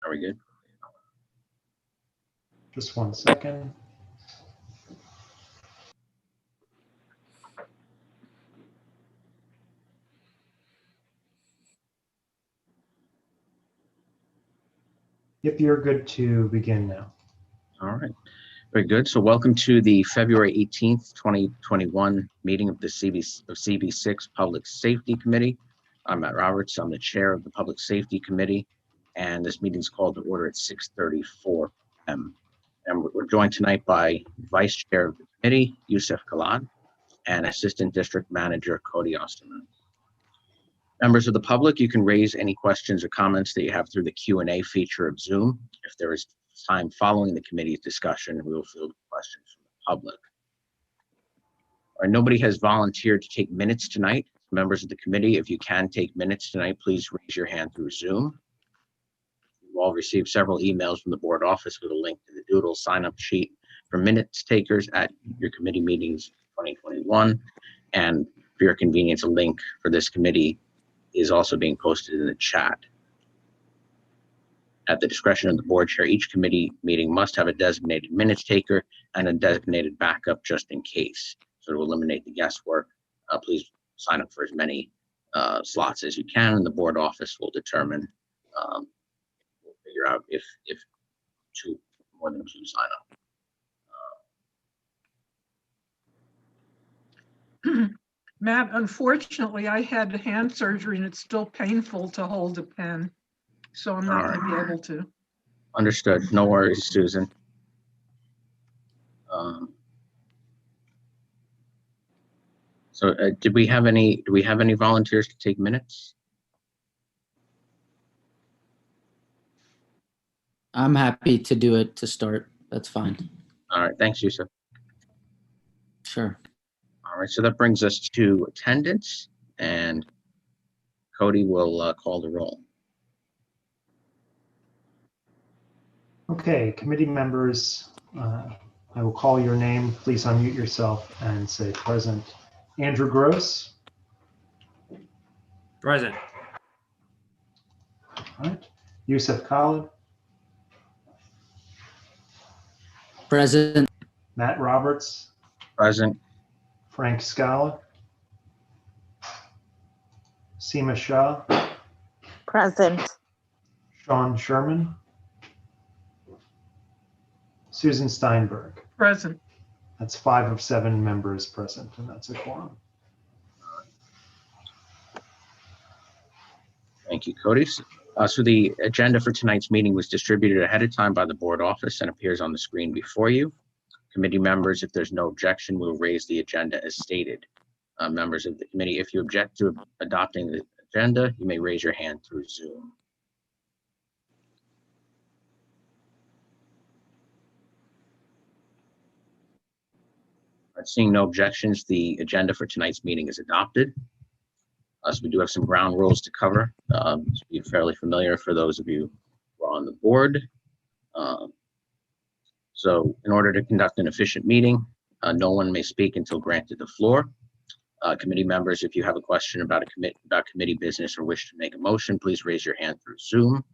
Are we good? Just 1 second. Yep, you're good to begin now. All right. Very good. So welcome to the February 18th, 2021 meeting of the CB6 Public Safety Committee. I'm Matt Roberts. I'm the chair of the Public Safety Committee, and this meeting is called to order at 6:34 p.m. And we're joined tonight by Vice Chair of the Committee, Yusuf Khalad, and Assistant District Manager, Cody Osterman. Members of the public, you can raise any questions or comments that you have through the Q&A feature of Zoom. If there is time following the committee's discussion, we will field questions from the public. All right, nobody has volunteered to take minutes tonight. Members of the committee, if you can take minutes tonight, please raise your hand through Zoom. You've all received several emails from the board office with a link to the Doodle sign-up sheet for minutes takers at your committee meetings 2021. And for your convenience, a link for this committee is also being posted in the chat. At the discretion of the board chair, each committee meeting must have a designated minutes taker and a designated backup just in case. So to eliminate the guesswork, please sign up for as many slots as you can, and the board office will determine, we'll figure out if more than two sign up. Matt, unfortunately, I had hand surgery and it's still painful to hold a pen, so I'm not going to be able to. Understood. No worries, Susan. Do we have any volunteers to take minutes? I'm happy to do it to start. That's fine. All right. Thanks, Yusuf. Sure. All right, so that brings us to attendance, and Cody will call the roll. Okay, committee members, I will call your name. Please unmute yourself and say present. Andrew Gross. Present. All right. Yusuf Khalid. Present. Matt Roberts. Present. Frank Scala. Seema Shah. Present. Sean Sherman. Susan Steinberg. Present. That's 5 of 7 members present, and that's a quorum. Thank you, Cody. So the agenda for tonight's meeting was distributed ahead of time by the board office and appears on the screen before you. Committee members, if there's no objection, we'll raise the agenda as stated. Members of the committee, if you object to adopting the agenda, you may raise your hand through Zoom. Seeing no objections, the agenda for tonight's meeting is adopted. So we do have some ground rules to cover. This will be fairly familiar for those of you who are on the board. So in order to conduct an efficient meeting, no one may speak until granted the floor. Committee members, if you have a question about committee business or wish to make a motion, please raise your hand through Zoom.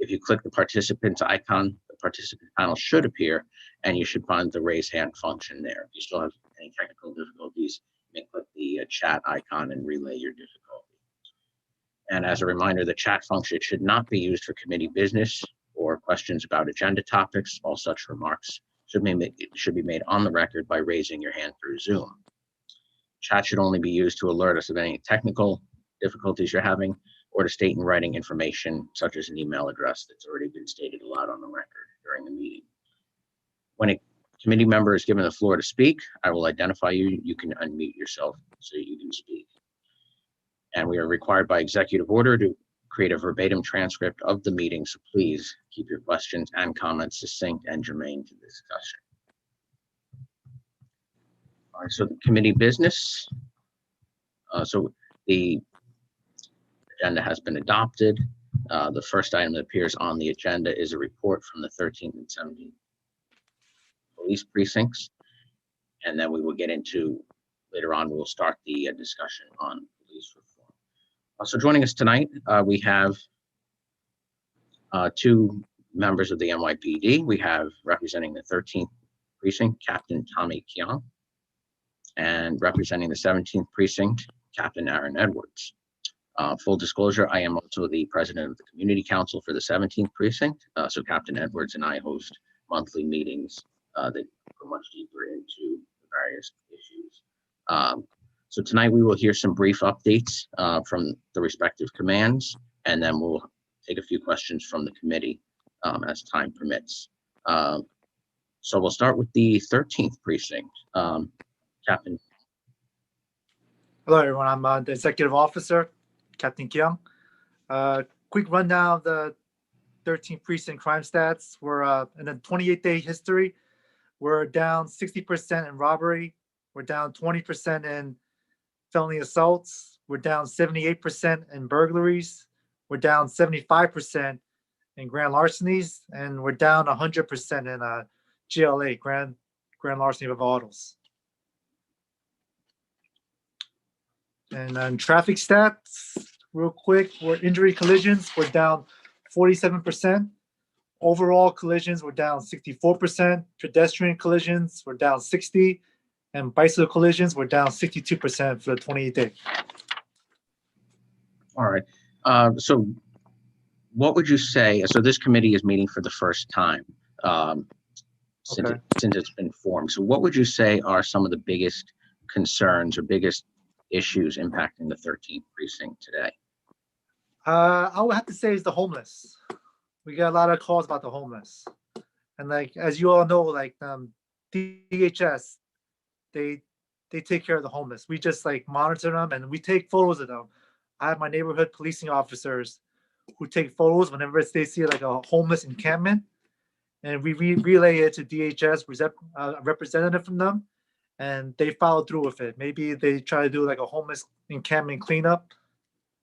If you click the participants icon, the participant panel should appear, and you should find the raise hand function there. If you still have any technical difficulties, you may click the chat icon and relay your difficulty. And as a reminder, the chat function should not be used for committee business or questions about agenda topics. All such remarks should be made on the record by raising your hand through Zoom. Chat should only be used to alert us of any technical difficulties you're having, or to state in writing information such as an email address that's already been stated aloud on the record during the meeting. When a committee member is given the floor to speak, I will identify you. You can unmute yourself so you can speak. And we are required by executive order to create a verbatim transcript of the meeting, so please keep your questions and comments succinct and germane to the discussion. All right, so the committee business. So the agenda has been adopted. The first item that appears on the agenda is a report from the 13th and 17th police precincts. And then we will get into, later on, we will start the discussion on police reform. So joining us tonight, we have Two members of the NYPD. We have representing the 13th Precinct, Captain Tommy Keong, and representing the 17th Precinct, Captain Aaron Edwards. Full disclosure, I am also the president of the Community Council for the 17th Precinct. So Captain Edwards and I host monthly meetings that go much deeper into the various issues. So tonight we will hear some brief updates from the respective commands, and then we'll take a few questions from the committee as time permits. So we'll start with the 13th Precinct. Captain. Hello, everyone. I'm the Executive Officer, Captain Keong. Quick rundown of the 13th Precinct crime stats. We're in a 28-day history. We're down 60% in robbery. We're down 20% in felony assaults. We're down 78% in burglaries. We're down 75% in grand larcenies, and we're down 100% in GLA, grand larceny of autos. And on traffic stats, real quick, we're injury collisions, we're down 47%. Overall collisions, we're down 64%. Pedestrian collisions, we're down 60%. And bicycle collisions, we're down 62% for the 28-day. All right. So what would you say? So this committee is meeting for the first time since it's been formed. So what would you say are some of the biggest concerns or biggest issues impacting the 13th Precinct today? I would have to say is the homeless. We got a lot of calls about the homeless. And like, as you all know, like DHS, they take care of the homeless. We just like monitor them and we take photos of them. I have my neighborhood policing officers who take photos whenever they see like a homeless encampment, and we relay it to DHS, representative from them, and they follow through with it. Maybe they try to do like a homeless encampment cleanup,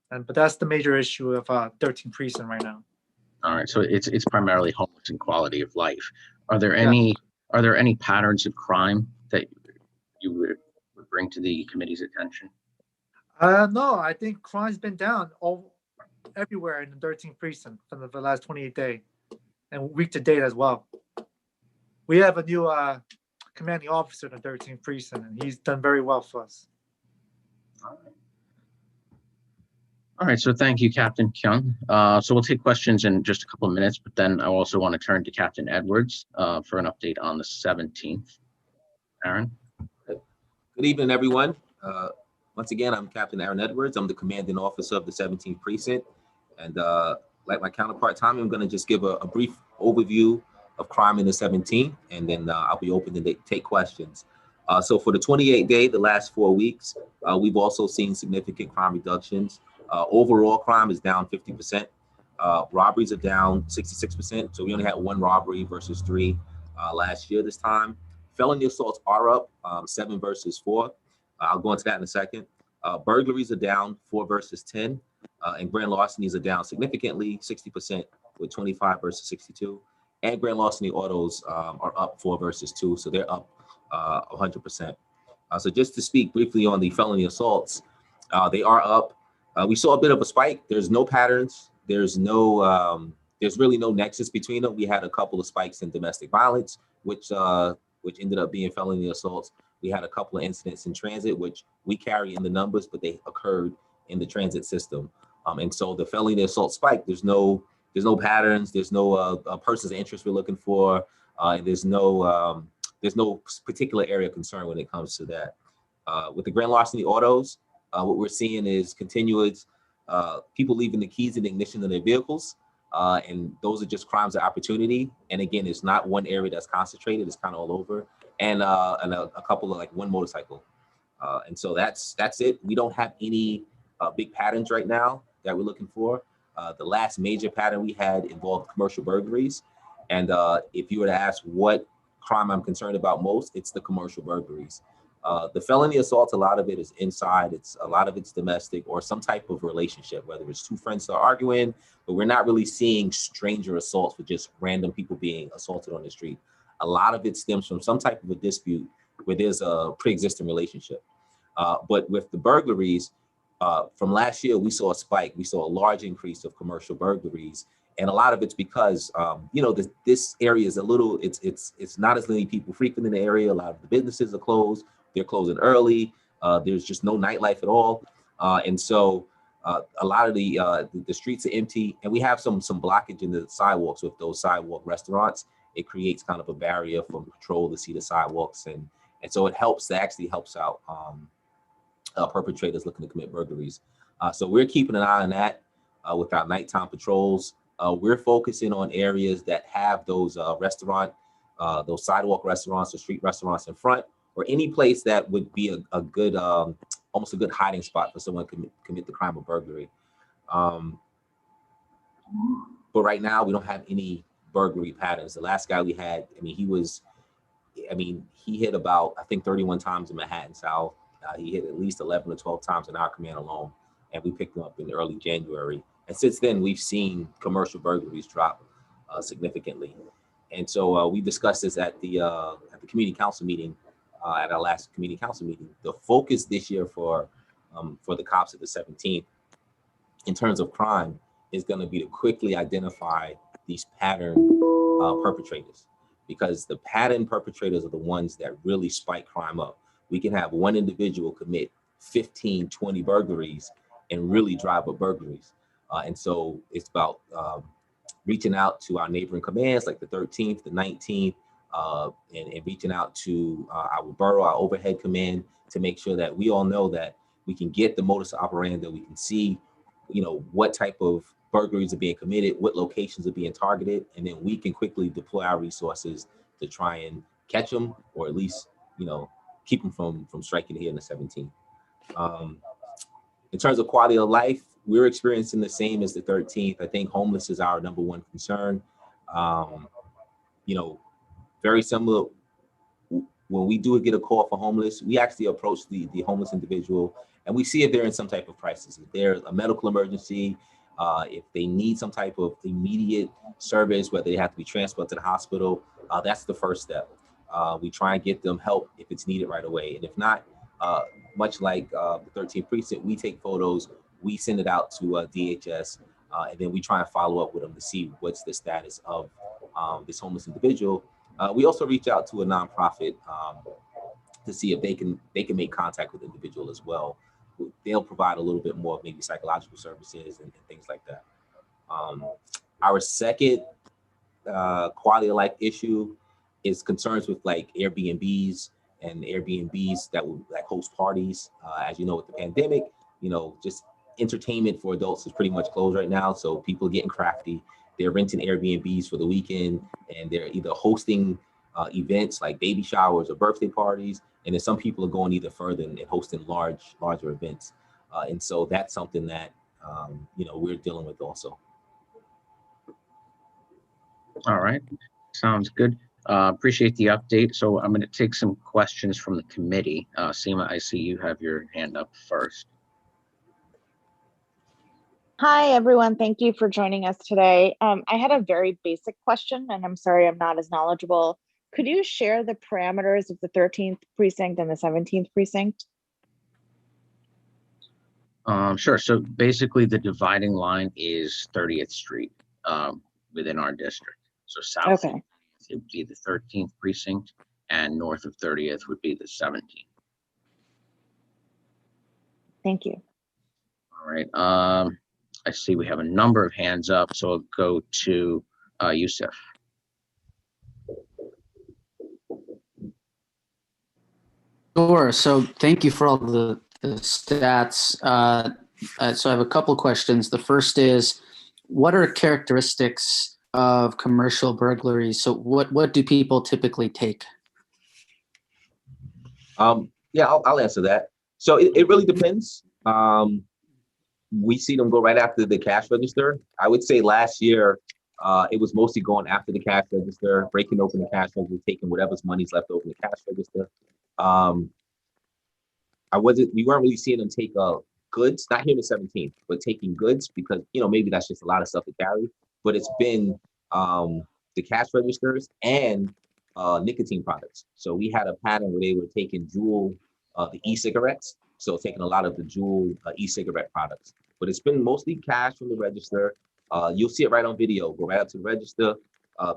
but that's the major issue of 13th Precinct right now. All right, so it's primarily homeless and quality of life. Are there any patterns of crime that you would bring to the committee's attention? No, I think crime's been down everywhere in the 13th Precinct from the last 28 days and week to date as well. We have a new commanding officer in the 13th Precinct, and he's done very well for us. All right, so thank you, Captain Keong. So we'll take questions in just a couple of minutes, but then I also want to turn to Captain Edwards for an update on the 17th. Aaron? Good evening, everyone. Once again, I'm Captain Aaron Edwards. I'm the commanding officer of the 17th Precinct. And like my counterpart, Tommy, I'm going to just give a brief overview of crime in the 17th, and then I'll be open to take questions. So for the 28-day, the last 4 weeks, we've also seen significant crime reductions. Overall crime is down 50%. Robberies are down 66%. So we only had 1 robbery versus 3 last year this time. Felony assaults are up 7 versus 4. I'll go into that in a second. Burglaries are down 4 versus 10. And grand larcenies are down significantly, 60% with 25 versus 62. And grand larceny autos are up 4 versus 2. So they're up 100%. So just to speak briefly on the felony assaults, they are up. We saw a bit of a spike. There's no patterns. There's really no nexus between them. We had a couple of spikes in domestic violence, which ended up being felony assaults. We had a couple of incidents in transit, which we carry in the numbers, but they occurred in the transit system. And so the felony assault spike, there's no patterns. There's no person's interest we're looking for. And there's no particular area of concern when it comes to that. With the grand larceny autos, what we're seeing is continuous people leaving the keys in the ignition of their vehicles. And those are just crimes of opportunity. And again, it's not one area that's concentrated, it's kind of all over. And a couple of like 1 motorcycle. And so that's it. We don't have any big patterns right now that we're looking for. The last major pattern we had involved commercial burglaries. And if you were to ask what crime I'm concerned about most, it's the commercial burglaries. The felony assaults, a lot of it is inside. A lot of it's domestic or some type of relationship, whether it's 2 friends that are arguing, but we're not really seeing stranger assaults with just random people being assaulted on the street. A lot of it stems from some type of a dispute where there's a pre-existing relationship. But with the burglaries, from last year, we saw a spike. We saw a large increase of commercial burglaries. And a lot of it's because, you know, this area is a little, it's not as many people frequenting the area. A lot of the businesses are closed. They're closing early. There's just no nightlife at all. And so a lot of the streets are empty, and we have some blockage in the sidewalks with those sidewalk restaurants. It creates kind of a barrier for patrol to see the sidewalks. And so it actually helps out perpetrators looking to commit burglaries. So we're keeping an eye on that with our nighttime patrols. We're focusing on areas that have those those sidewalk restaurants or street restaurants in front, or any place that would be a good, almost a good hiding spot for someone to commit the crime of burglary. But right now, we don't have any burglary patterns. The last guy we had, he hit about, I think, 31 times in Manhattan South. He hit at least 11 or 12 times in our command alone, and we picked him up in early January. And since then, we've seen commercial burglaries drop significantly. And so we discussed this at the community council meeting, at our last community council meeting. The focus this year for the cops at the 17th, in terms of crime, is going to be to quickly identify these pattern perpetrators, because the pattern perpetrators are the ones that really spike crime up. We can have one individual commit 15, 20 burglaries and really drive up burglaries. And so it's about reaching out to our neighboring commands like the 13th, the 19th, and reaching out to our borough, our overhead command, to make sure that we all know that we can get the modus operandi, that we can see, you know, what type of burglaries are being committed, what locations are being targeted, and then we can quickly deploy our resources to try and catch them, or at least, you know, keep them from striking here in the 17th. In terms of quality of life, we're experiencing the same as the 13th. I think homeless is our number one concern. You know, very similar. When we do get a call for homeless, we actually approach the homeless individual and we see if they're in some type of crisis. If there's a medical emergency, if they need some type of immediate service, whether they have to be transported to the hospital, that's the first step. We try and get them help if it's needed right away. And if not, much like the 13th precinct, we take photos, we send it out to DHS, and then we try and follow up with them to see what's the status of this homeless individual. We also reach out to a nonprofit to see if they can make contact with the individual as well. They'll provide a little bit more of maybe psychological services and things like that. Our second quality of life issue is concerns with like Airbnbs and Airbnbs that will like host parties. As you know, with the pandemic, you know, just entertainment for adults is pretty much closed right now. So people are getting crafty. They're renting Airbnbs for the weekend, and they're either hosting events like baby showers or birthday parties. And then some people are going either further and hosting larger events. And so that's something that, you know, we're dealing with also. All right, sounds good. Appreciate the update. So I'm going to take some questions from the committee. Seema, I see you have your hand up first. Hi, everyone. Thank you for joining us today. I had a very basic question, and I'm sorry I'm not as knowledgeable. Could you share the parameters of the 13th precinct and the 17th precinct? Sure. So basically, the dividing line is 30th Street within our district. So south Okay. it would be the 13th precinct, and north of 30th would be the 17th. Thank you. All right. I see we have a number of hands up, so I'll go to Yusuf. Sure. So thank you for all the stats. So I have a couple questions. The first is, what are characteristics of commercial burglaries? So what do people typically take? Yeah, I'll answer that. So it really depends. We see them go right after the cash register. I would say last year, it was mostly going after the cash register, breaking open the cash register, taking whatever's money's left over in the cash register. We weren't really seeing them take goods, not here in the 17th, but taking goods because, you know, maybe that's just a lot of stuff to carry. But it's been the cash registers and nicotine products. So we had a pattern where they were taking the e-cigarettes. So taking a lot of the Juul e-cigarette products. But it's been mostly cash from the register. You'll see it right on video. Go right up to the register,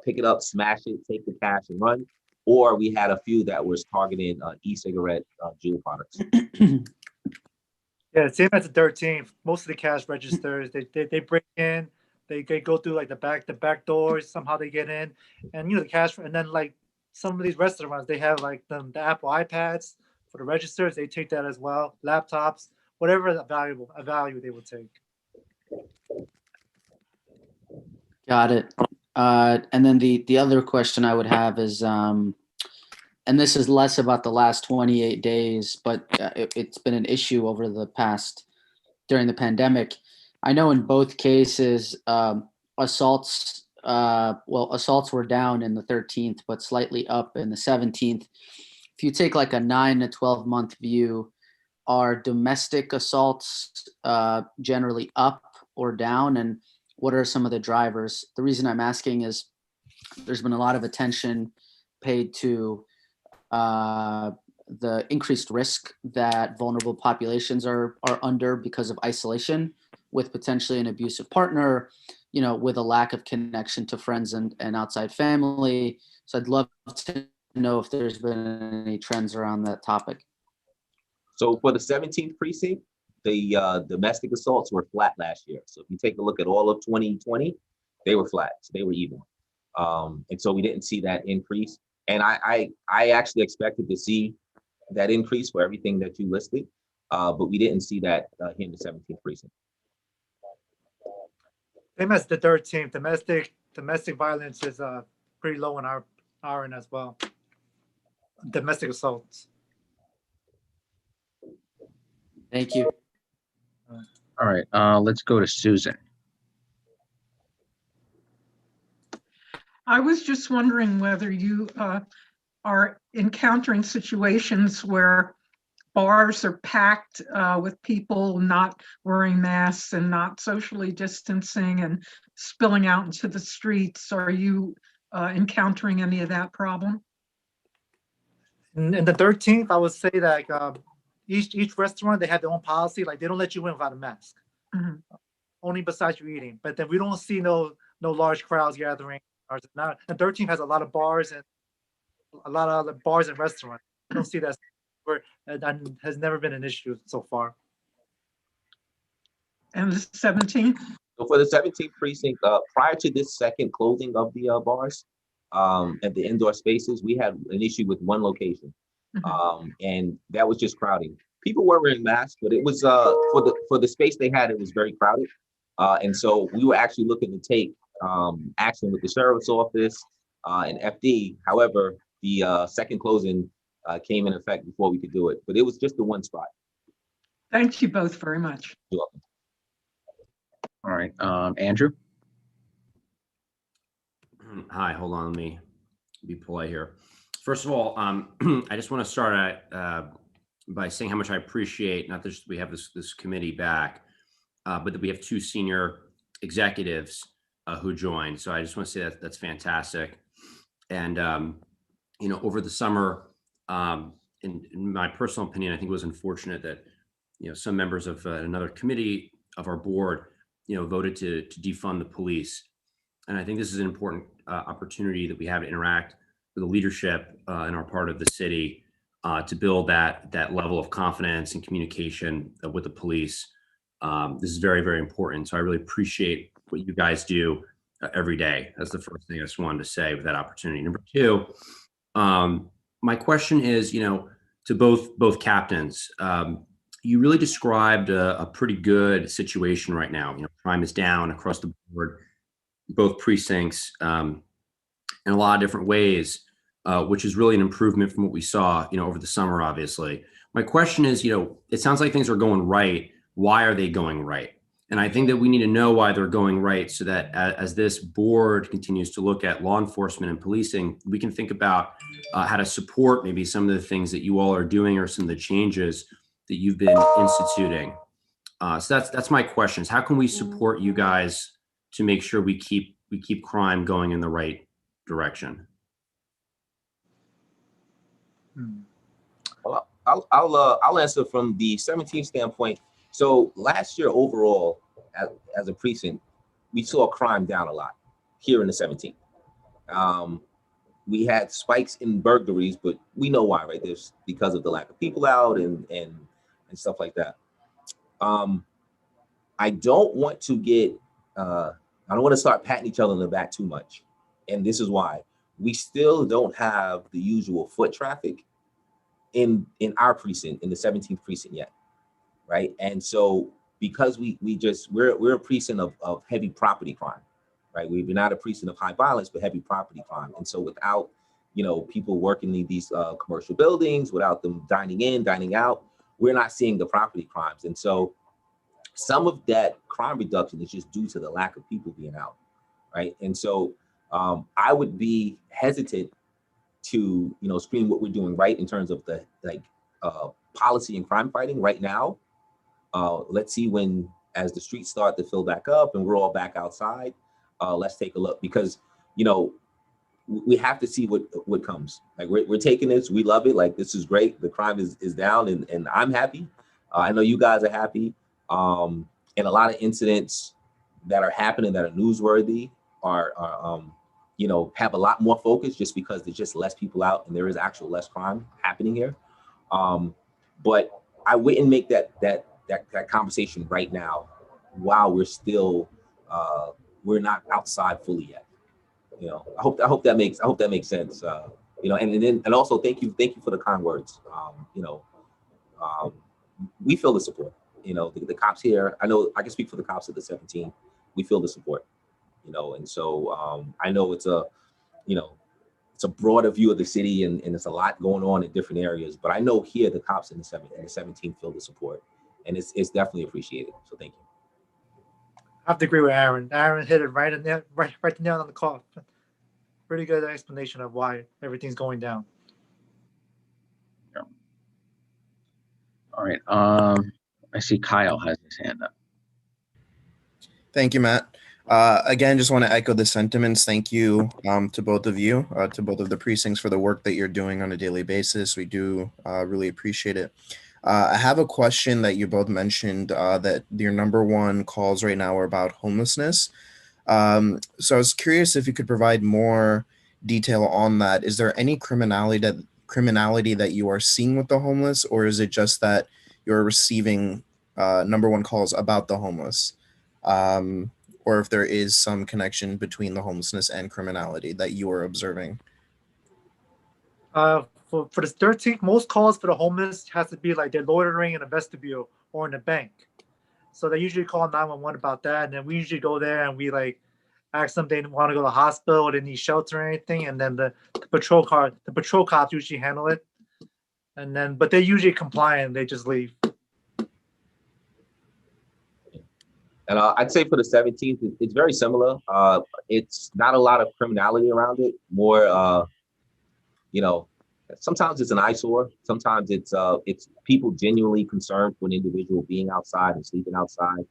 pick it up, smash it, take the cash and run. Or we had a few that was targeting e-cigarette jewel products. Yeah, same as the 13th. Most of the cash registers, they break in, they go through like the back doors. Somehow they get in, and the cash. And then like some of these restaurants, they have like the Apple iPads for the registers. They take that as well. Laptops, whatever a value they would take. Got it. And then the other question I would have is, and this is less about the last 28 days, but it's been an issue over the past, during the pandemic. I know in both cases, assaults were down in the 13th, but slightly up in the 17th. If you take like a 9 to 12 month view, are domestic assaults generally up or down? And what are some of the drivers? The reason I'm asking is there's been a lot of attention paid to the increased risk that vulnerable populations are under because of isolation, with potentially an abusive partner, with a lack of connection to friends and outside family. So I'd love to know if there's been any trends around that topic. So for the 17th precinct, the domestic assaults were flat last year. So if you take a look at all of 2020, they were flat. So they were even. And so we didn't see that increase. And I actually expected to see that increase for everything that you listed, but we didn't see that here in the 17th precinct. Same as the 13th. Domestic violence is pretty low in our end as well. Domestic assaults. Thank you. All right, let's go to Susan. I was just wondering whether you are encountering situations where bars are packed with people not wearing masks and not socially distancing and spilling out into the streets. Are you encountering any of that problem? In the 13th, I would say that each restaurant, they have their own policy. Like they don't let you in without a mask. Mhm. Only besides you eating. But then we don't see no large crowds gathering. Now, and 13th has a lot of bars and a lot of other bars and restaurants. I don't see that and has never been an issue so far. And the 17th? So for the 17th precinct, prior to this second closing of the bars at the indoor spaces, we had an issue with one location. And that was just crowding. People were wearing masks, but it was for the space they had, it was very crowded. And so we were actually looking to take action with the sheriff's office and FD. However, the second closing came in effect before we could do it, but it was just the one spot. Thank you both very much. You're welcome. All right, Andrew. Hi, hold on, let me be polite here. First of all, I just want to start by saying how much I appreciate, not that we have this committee back, but that we have two senior executives who joined. So I just want to say that's fantastic. And, over the summer, in my personal opinion, I think it was unfortunate that, some members of another committee of our board, voted to defund the police. And I think this is an important opportunity that we have to interact with the leadership in our part of the city to build that level of confidence and communication with the police. This is very, very important. So I really appreciate what you guys do every day. That's the first thing I just wanted to say with that opportunity. Number two, my question is, to both captains, you really described a pretty good situation right now. Crime is down across the board, both precincts, in a lot of different ways, which is really an improvement from what we saw, over the summer, obviously. My question is, it sounds like things are going right. Why are they going right? And I think that we need to know why they're going right so that as this board continues to look at law enforcement and policing, we can think about how to support maybe some of the things that you all are doing or some of the changes that you've been instituting. So that's my questions. How can we support you guys to make sure we keep crime going in the right direction? Well, I'll answer from the 17th standpoint. So last year overall, as a precinct, we saw crime down a lot here in the 17th. We had spikes in burglaries, but we know why, right? There's because of the lack of people out and stuff like that. I don't want to get, I don't want to start patting each other on the back too much. And this is why. We still don't have the usual foot traffic in our precinct, in the 17th precinct yet, right? And so because we're a precinct of heavy property crime, right? We're not a precinct of high violence, but heavy property crime. And so without, people working in these commercial buildings, without them dining in, dining out, we're not seeing the property crimes. And so some of that crime reduction is just due to the lack of people being out, right? And so I would be hesitant to, screen what we're doing right in terms of the policy and crime fighting right now. Let's see as the streets start to fill back up and we're all back outside, let's take a look, because, we have to see what comes. Like we're taking this, we love it. Like, this is great. The crime is down and I'm happy. I know you guys are happy. And a lot of incidents that are happening that are newsworthy are have a lot more focus just because there's just less people out and there is actual less crime happening here. But I wouldn't make that conversation right now while we're still we're not outside fully yet. I hope that makes sense. And also thank you for the kind words. We feel the support. The cops here, I know I can speak for the cops at the 17. We feel the support, and so I know it's a broader view of the city and there's a lot going on in different areas, but I know here the cops in the 17 feel the support, and it's definitely appreciated. So thank you. I have to agree with Aaron. Aaron hit it right the nail on the cough. Pretty good explanation of why everything's going down. Yeah. All right. I see Kyle has his hand up. Thank you, Matt. Again, just want to echo the sentiments. Thank you to both of you, to both of the precincts for the work that you're doing on a daily basis. We do really appreciate it. I have a question that you both mentioned that your number one calls right now are about homelessness. So I was curious if you could provide more detail on that. Is there any criminality that you are seeing with the homeless, or is it just that you're receiving number one calls about the homeless? Or if there is some connection between the homelessness and criminality that you are observing? For the 13th, most calls for the homeless has to be like they're loitering in a vestibule or in a bank. So they usually call 911 about that, and then we usually go there and we ask them if they want to go to the hospital or they need shelter or anything, and then the patrol cops usually handle it. And then, but they're usually compliant. They just leave. And I'd say for the 17th, it's very similar. It's not a lot of criminality around it. More, sometimes it's an eyesore. Sometimes it's people genuinely concerned for an individual being outside and sleeping outside,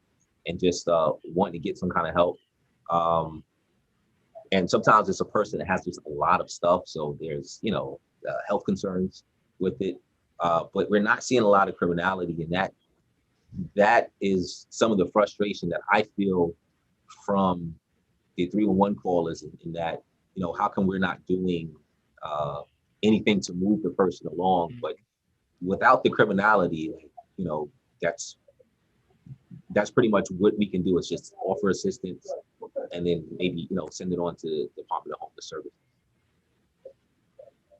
and just wanting to get some kind of help. And sometimes it's a person that has just a lot of stuff. So there's health concerns with it. But we're not seeing a lot of criminality, and that is some of the frustration that I feel from the 311 callers in that, how come we're not doing anything to move the person along? But without the criminality, that's pretty much what we can do, is just offer assistance and then maybe, send it on to the Department of Homeless Services.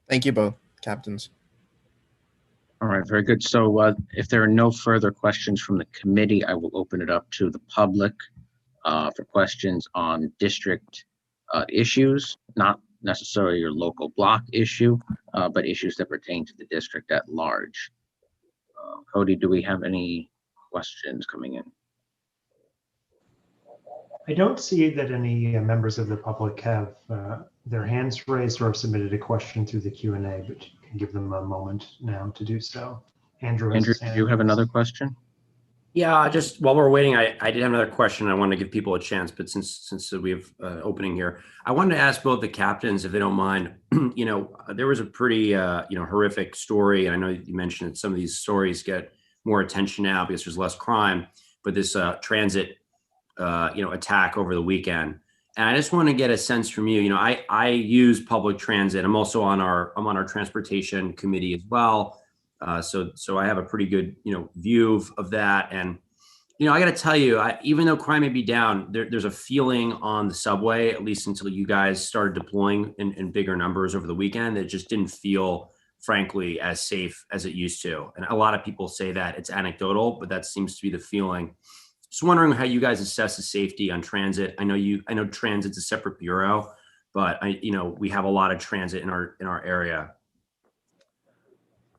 Thank you both, captains. All right, very good. So if there are no further questions from the committee, I will open it up to the public for questions on district issues, not necessarily your local block issue, but issues that pertain to the district at large. Cody, do we have any questions coming in? I don't see that any members of the public have their hands raised or have submitted a question through the Q&A, but you can give them a moment now to do so. Andrew, do you have another question? Yeah, just while we're waiting, I did have another question. I want to give people a chance, but since we have opening here, I wanted to ask both the captains, if they don't mind. There was a pretty horrific story. I know you mentioned that some of these stories get more attention now because there's less crime, but this transit attack over the weekend. And I just want to get a sense from you. I use public transit. I'm also on our transportation committee as well. So I have a pretty good, view of that. And, I got to tell you, even though crime may be down, there's a feeling on the subway, at least until you guys started deploying in bigger numbers over the weekend, that just didn't feel, frankly, as safe as it used to. And a lot of people say that it's anecdotal, but that seems to be the feeling. Just wondering how you guys assess the safety on transit. I know transit's a separate bureau, but we have a lot of transit in our area.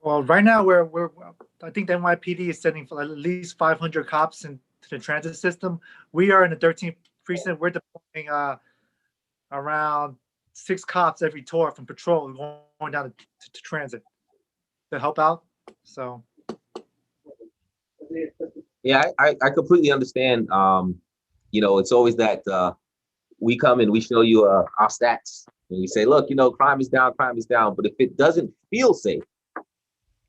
Well, right now I think the NYPD is sending for at least 500 cops into the transit system. We are in the 13th precinct. We're deploying around 6 cops every tour from patrol going down to transit to help out. So. Yeah, I completely understand. It's always that we come and we show you our stats and we say, look, crime is down. But if it doesn't feel safe,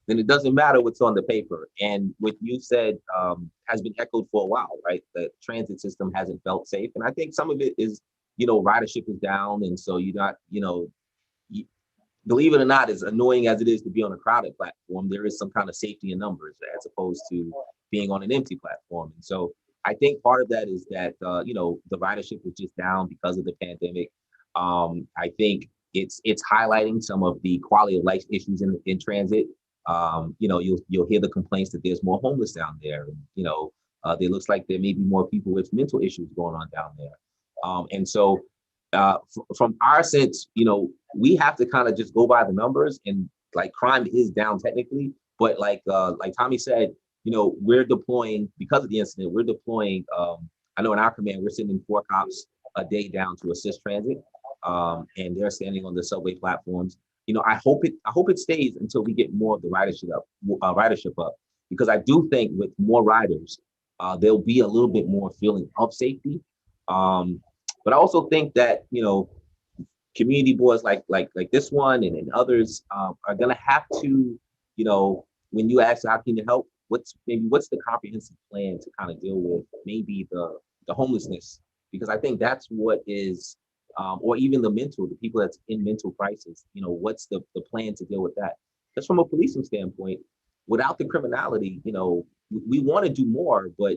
then it doesn't matter what's on the paper. And what you said has been echoed for a while, right? The transit system hasn't felt safe. And I think some of it is, ridership is down. And so you're not, believe it or not, as annoying as it is to be on a crowded platform, there is some kind of safety in numbers as opposed to being on an empty platform. And so I think part of that is that, the ridership is just down because of the pandemic. I think it's highlighting some of the quality of life issues in transit. You'll hear the complaints that there's more homeless down there. And, there looks like there may be more people with mental issues going on down there. And so from our sense, we have to kind of just go by the numbers, and like crime is down technically, but like Tommy said, we're deploying because of the incident. We're deploying. I know in our command we're sending 4 cops a day down to assist transit, and they're standing on the subway platforms. I hope it stays until we get more of the ridership up, because I do think with more riders, there'll be a little bit more feeling of safety. But I also think that community boards like this one and others are going to have to, when you ask how can you help, what's the comprehensive plan to kind of deal with maybe the homelessness, because I think that's what is. Or even the people that's in mental crisis, what's the plan to deal with that? Just from a policing standpoint, without the criminality, we want to do more, but,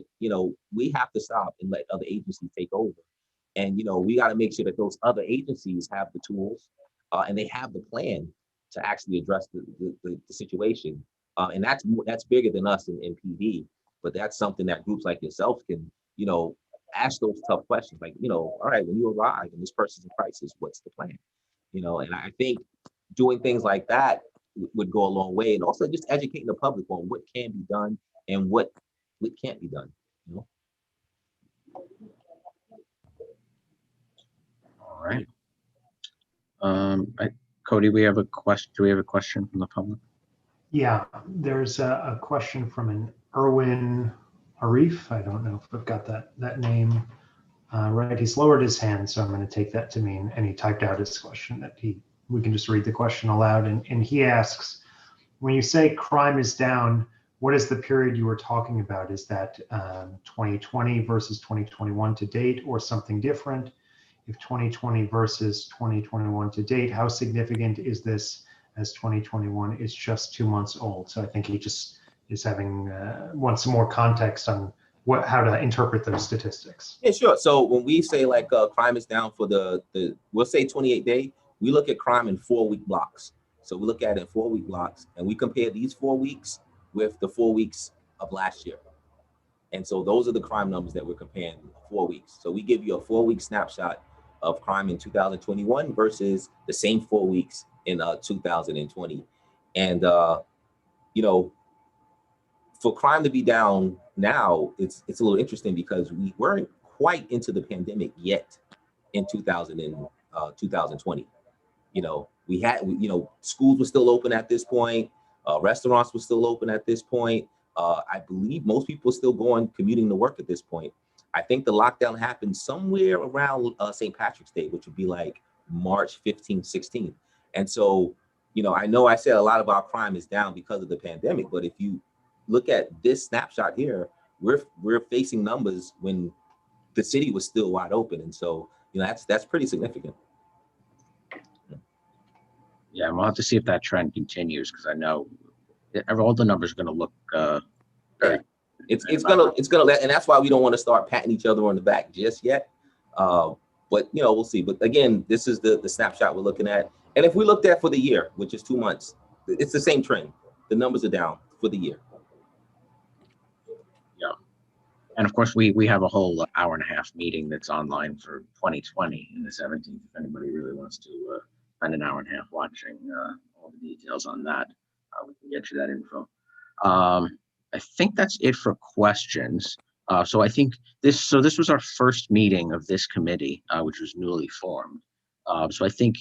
we have to stop and let other agencies take over. And, we got to make sure that those other agencies have the tools and they have the plan to actually address the situation. And that's bigger than us in PD, but that's something that groups like yourself can, ask those tough questions, like, all right, when you arrive and this person's in crisis, what's the plan? And I think doing things like that would go a long way, and also just educating the public on what can be done and what can't be done. All right. Cody, we have a question. Do we have a question from the public? Yeah, there's a question from an Erwin Arif. I don't know if I've got that name right. He's lowered his hand, so I'm going to take that to mean, and he typed out his question that we can just read the question aloud. And he asks, when you say crime is down, what is the period you were talking about? Is that 2020 versus 2021 to date, or something different? If 2020 versus 2021 to date, how significant is this, as 2021 is just 2 months old? So I think he just is wants some more context on how to interpret those statistics. Yeah, sure. So when we say crime is down for we'll say 28 day, we look at crime in 4-week blocks. So we look at it in 4-week blocks, and we compare these 4 weeks with the 4 weeks of last year. And so those are the crime numbers that we're comparing 4 weeks. So we give you a 4-week snapshot of crime in 2021 versus the same 4 weeks in 2020. And for crime to be down now, it's a little interesting because we weren't quite into the pandemic yet in 2020. We had, schools were still open at this point. Restaurants were still open at this point. I believe most people are still commuting to work at this point. I think the lockdown happened somewhere around St. Patrick's Day, which would be like March 15th, 16th. And so, I know I said a lot of our crime is down because of the pandemic, but if you look at this snapshot here, we're facing numbers when the city was still wide open. And so, you know, that's pretty significant. Yeah, and we'll have to see if that trend continues, because I know all the numbers are going to look very. It's gonna, and that's why we don't want to start patting each other on the back just yet. But you know, we'll see. But again, this is the snapshot we're looking at. And if we looked at for the year, which is 2 months, it's the same trend. The numbers are down for the year. Yeah. And of course, we have a whole hour and a half meeting that's online for 2020 in the 17th. If anybody really wants to spend an hour and a half watching all the details on that, we can get you that info. I think that's it for questions. So I think this was our first meeting of this committee, which was newly formed. So I think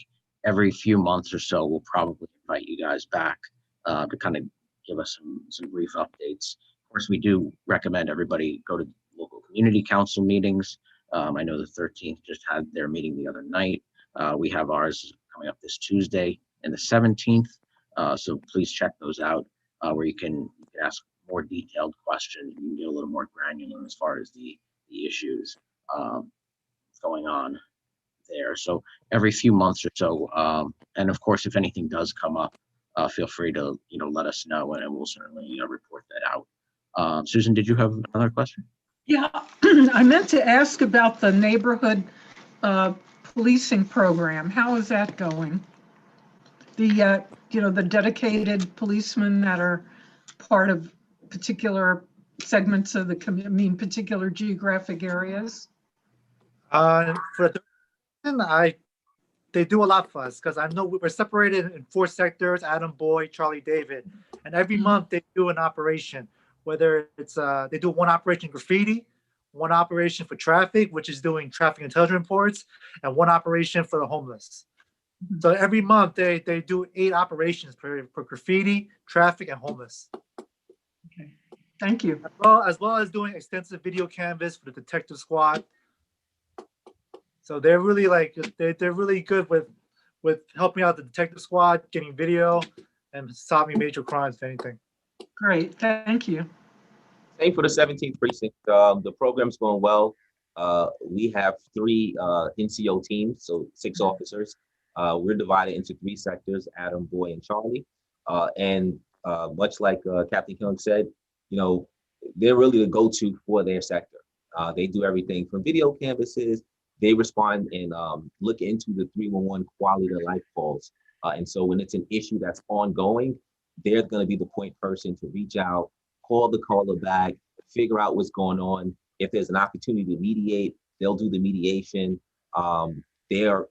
every few months or so, we'll probably invite you guys back to kind of give us some brief updates. Of course, we do recommend everybody go to local community council meetings. I know the 13th just had their meeting the other night. We have ours coming up this Tuesday and the 17th. So please check those out, where you can ask more detailed questions. You can get a little more granular as far as the issues going on there. So every few months or so, and of course, if anything does come up, feel free to let us know, and we'll certainly report that out. Susan, did you have another question? Yeah, I meant to ask about the neighborhood policing program. How is that going? The the dedicated policemen that are part of particular segments of the community, particular geographic areas? For the they do a lot for us, because I know we're separated in 4 sectors: Adam, Boy, Charlie, David, and every month they do an operation. Whether it's they do one operation graffiti, one operation for traffic, which is doing traffic intelligence reports, and one operation for the homeless. So every month they do 8 operations for graffiti, traffic, and homeless. Okay, thank you. As well as doing extensive video canvas for the detective squad. So they're really they're really good with helping out the detective squad, getting video, and solving major crimes, if anything. Great, thank you. Same for the 17th precinct. The program's going well. We have 3 NCO teams, so 6 officers. We're divided into 3 sectors: Adam, Boy, and Charlie. And much like Captain Young said, they're really the go-to for their sector. They do everything from video canvases. They respond and look into the 311 quality of life calls. And so when it's an issue that's ongoing, they're going to be the point person to reach out, call the caller back, figure out what's going on. If there's an opportunity to mediate, they'll do the mediation. They're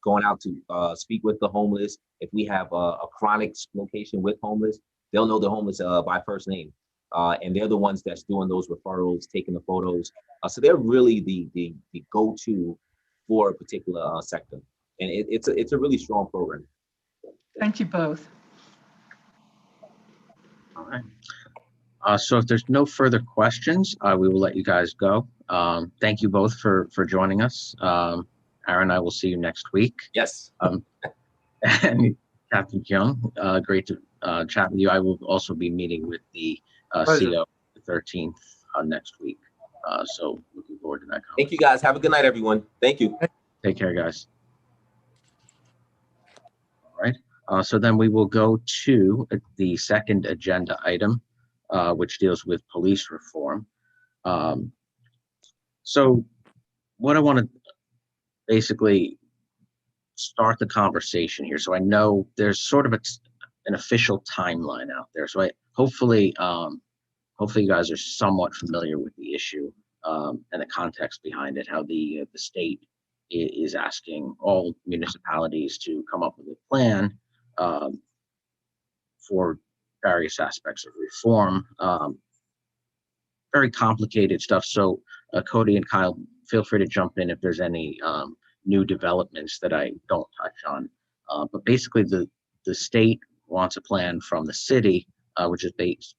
going out to speak with the homeless. If we have a chronic location with homeless, they'll know the homeless by first name. And they're the ones that's doing those referrals, taking the photos. So they're really the go-to for a particular sector. And it's a really strong program. Thank you both. All right. So if there's no further questions, we will let you guys go. Thank you both for joining us. Aaron, I will see you next week. Yes. And Captain Kyung, great to chat with you. I will also be meeting with the CO the 13th next week. So looking forward to that. Thank you, guys. Have a good night, everyone. Thank you. Take care, guys. All right. So then we will go to the second agenda item, which deals with police reform. So what I want to basically start the conversation here. So I know there's sort of an official timeline out there. So hopefully you guys are somewhat familiar with the issue and the context behind it, how the state is asking all municipalities to come up with a plan for various aspects of reform. Very complicated stuff. So Cody and Kyle, feel free to jump in if there's any new developments that I don't touch on. But basically the state wants a plan from the city, which is based,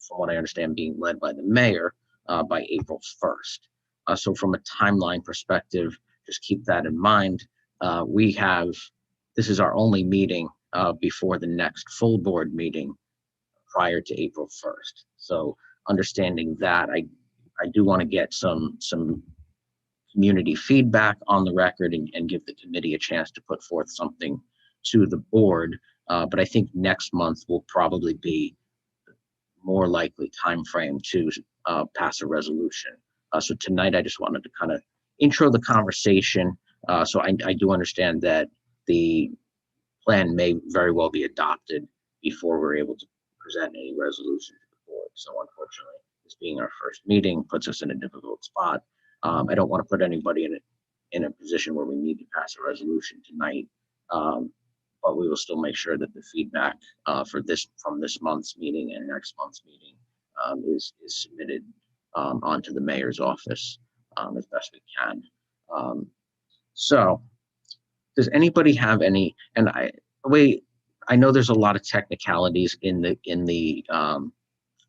from what I understand, being led by the mayor by April 1st. So from a timeline perspective, just keep that in mind. This is our only meeting before the next full board meeting prior to April 1st. So understanding that, I do want to get some community feedback on the record and give the committee a chance to put forth something to the board. But I think next month will probably be more likely time frame to pass a resolution. So tonight, I just wanted to kind of intro the conversation. So I do understand that the plan may very well be adopted before we're able to present any resolution to the board. So unfortunately, this being our first meeting puts us in a difficult spot. I don't want to put anybody in a position where we need to pass a resolution tonight. But we will still make sure that the feedback from this month's meeting and next month's meeting is submitted onto the mayor's office as best we can. So does anybody have any, and I know there's a lot of technicalities in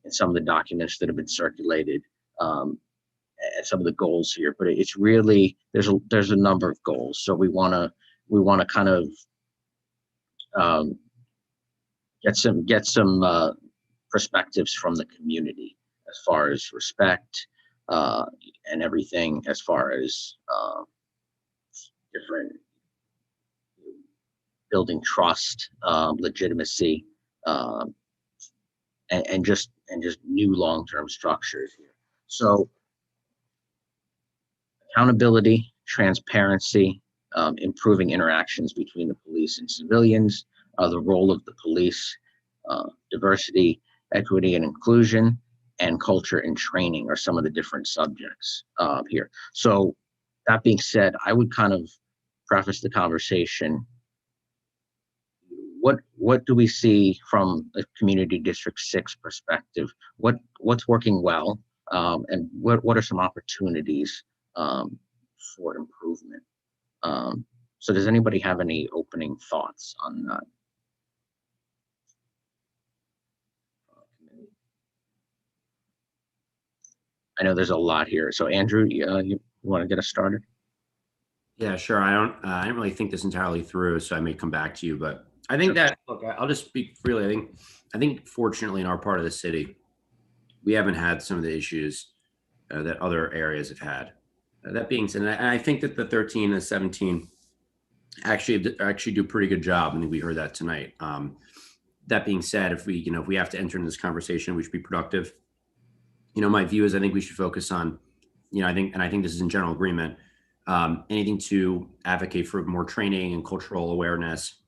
some of the documents that have been circulated, and some of the goals here, but it's really, there's a number of goals. So we want to kind of get some perspectives from the community as far as respect and everything, as far as different building trust, legitimacy, and just new long-term structures here. So accountability, transparency, improving interactions between the police and civilians, the role of the police, diversity, equity and inclusion, and culture and training are some of the different subjects here. So that being said, I would kind of preface the conversation. What do we see from a Community District 6 perspective? What's working well, and what are some opportunities for improvement? So does anybody have any opening thoughts on that? I know there's a lot here. So Andrew, you want to get us started? Yeah, sure. I didn't really think this entirely through, so I may come back to you, but I think that, look, I'll just speak freely. I think fortunately in our part of the city, we haven't had some of the issues that other areas have had. That being said, and I think that the 13 and 17 actually do a pretty good job. I think we heard that tonight. That being said, if we have to enter into this conversation, we should be productive. My view is I think we should focus on, I think this is in general agreement, anything to advocate for more training and cultural awareness,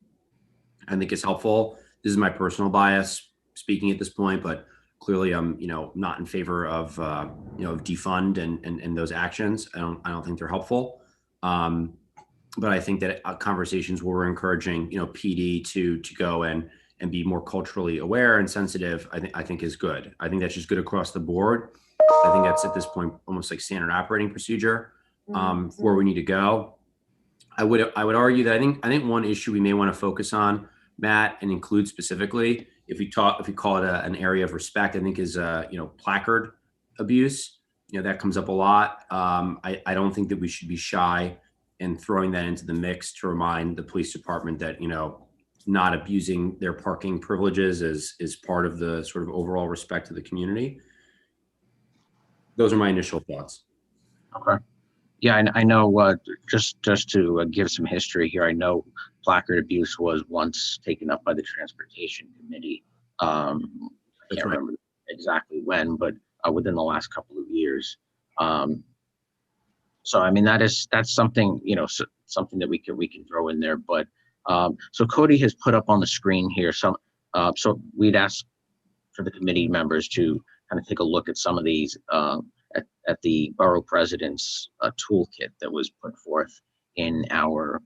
I think is helpful. This is my personal bias speaking at this point, but clearly I'm, not in favor of, defund and those actions. I don't think they're helpful. But I think that conversations where we're encouraging, PD to go and be more culturally aware and sensitive, I think is good. I think that's just good across the board. I think that's at this point almost like standard operating procedure for where we need to go. I would argue that I think one issue we may want to focus on, Matt, and include specifically, if we call it an area of respect, I think is placard abuse. That comes up a lot. I don't think that we should be shy in throwing that into the mix to remind the police department that not abusing their parking privileges is part of the sort of overall respect of the community. Those are my initial thoughts. Okay. Yeah, I know, just to give some history here, I know placard abuse was once taken up by the Transportation Committee. I can't remember exactly when, but within the last couple of years. So I mean, that's something, something that we can throw in there. But so Cody has put up on the screen here so we'd ask for the committee members to kind of take a look at some of these at the borough president's toolkit that was put forth in our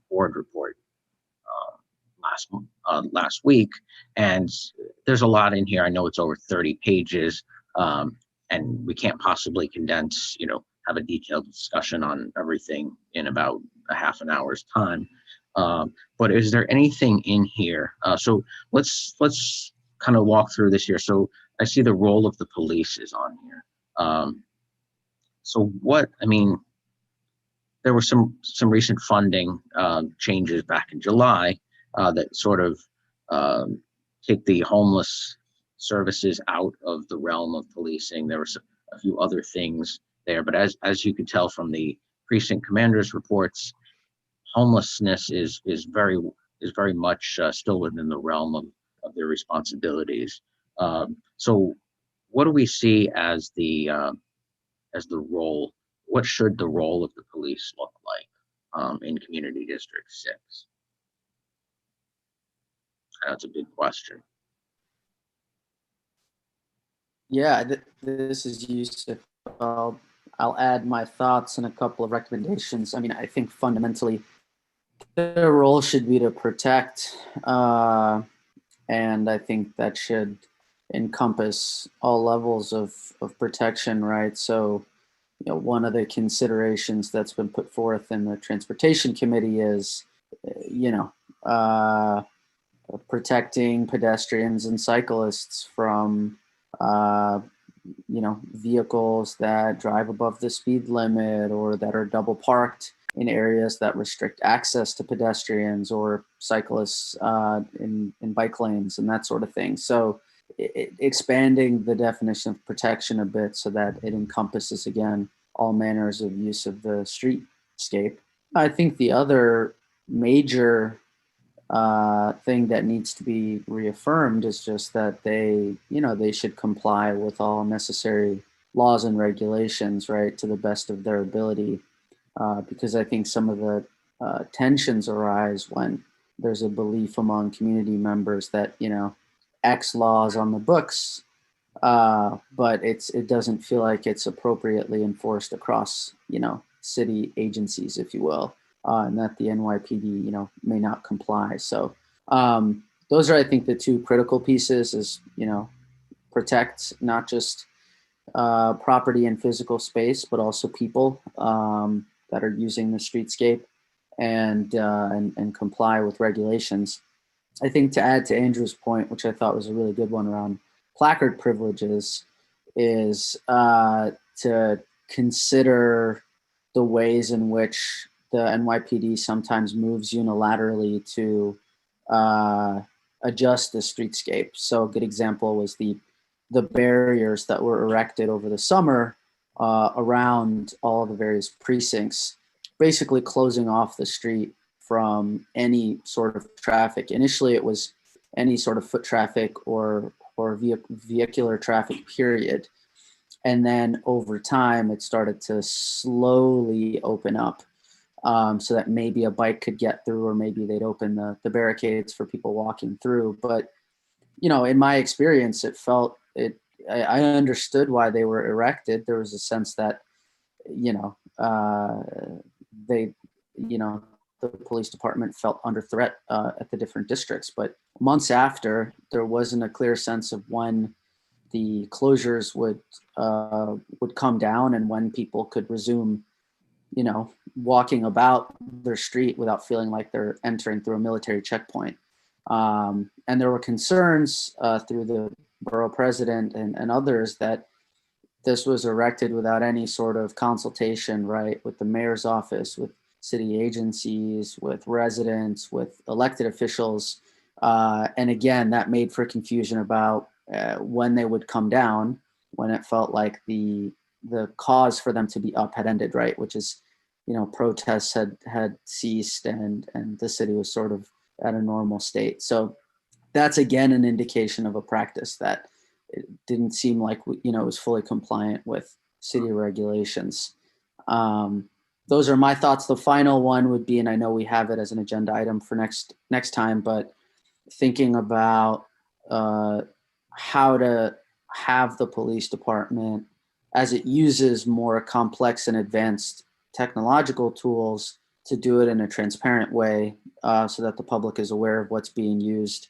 board report last week. And there's a lot in here. I know it's over 30 pages, and we can't possibly condense, have a detailed discussion on everything in about a half an hour's time. But is there anything in here? So let's kind of walk through this here. So I see the role of the police is on here. So there were some recent funding changes back in July that sort of take the homeless services out of the realm of policing. There were a few other things there. But as you could tell from the precinct commander's reports, homelessness is very much still within the realm of their responsibilities. So what do we see as the role? What should the role of the police look like in Community District 6? That's a big question. Yeah, this is Yusuf. I'll add my thoughts and a couple of recommendations. I mean, I think fundamentally their role should be to protect, and I think that should encompass all levels of protection, right? So, you know, one of the considerations that's been put forth in the Transportation Committee is, you know, protecting pedestrians and cyclists from you know, vehicles that drive above the speed limit or that are double parked in areas that restrict access to pedestrians or cyclists in bike lanes and that sort of thing. So expanding the definition of protection a bit so that it encompasses, again, all manners of use of the streetscape. I think the other major thing that needs to be reaffirmed is just that they, you know, they should comply with all necessary laws and regulations, right, to the best of their ability. Because I think some of the tensions arise when there's a belief among community members that, you know, X laws on the books, but it doesn't feel like it's appropriately enforced across, you know, city agencies, if you will. And that the NYPD, you know, may not comply. So those are, I think, the two critical pieces is, you know, protect not just property and physical space, but also people that are using the streetscape and comply with regulations. I think to add to Andrew's point, which I thought was a really good one around placard privileges, is to consider the ways in which the NYPD sometimes moves unilaterally to adjust the streetscape. So a good example was the barriers that were erected over the summer around all the various precincts, basically closing off the street from any sort of traffic. Initially, it was any sort of foot traffic or vehicular traffic, period. And then over time, it started to slowly open up. So that maybe a bike could get through, or maybe they'd open the barricades for people walking through. But, you know, in my experience, I understood why they were erected. There was a sense that, you know, the police department felt under threat at the different districts. But months after, there wasn't a clear sense of when the closures would come down and when people could resume, you know, walking about their street without feeling like they're entering through a military checkpoint. And there were concerns through the borough president and others that this was erected without any sort of consultation, right, with the mayor's office, with city agencies, with residents, with elected officials. And again, that made for confusion about when they would come down, when it felt like the cause for them to be up had ended, right, which is, you know, protests had ceased and the city was sort of at a normal state. So that's, again, an indication of a practice that it didn't seem like, you know, it was fully compliant with city regulations. Those are my thoughts. The final one would be, and I know we have it as an agenda item for next time, but thinking about how to have the police department, as it uses more complex and advanced technological tools, to do it in a transparent way so that the public is aware of what's being used,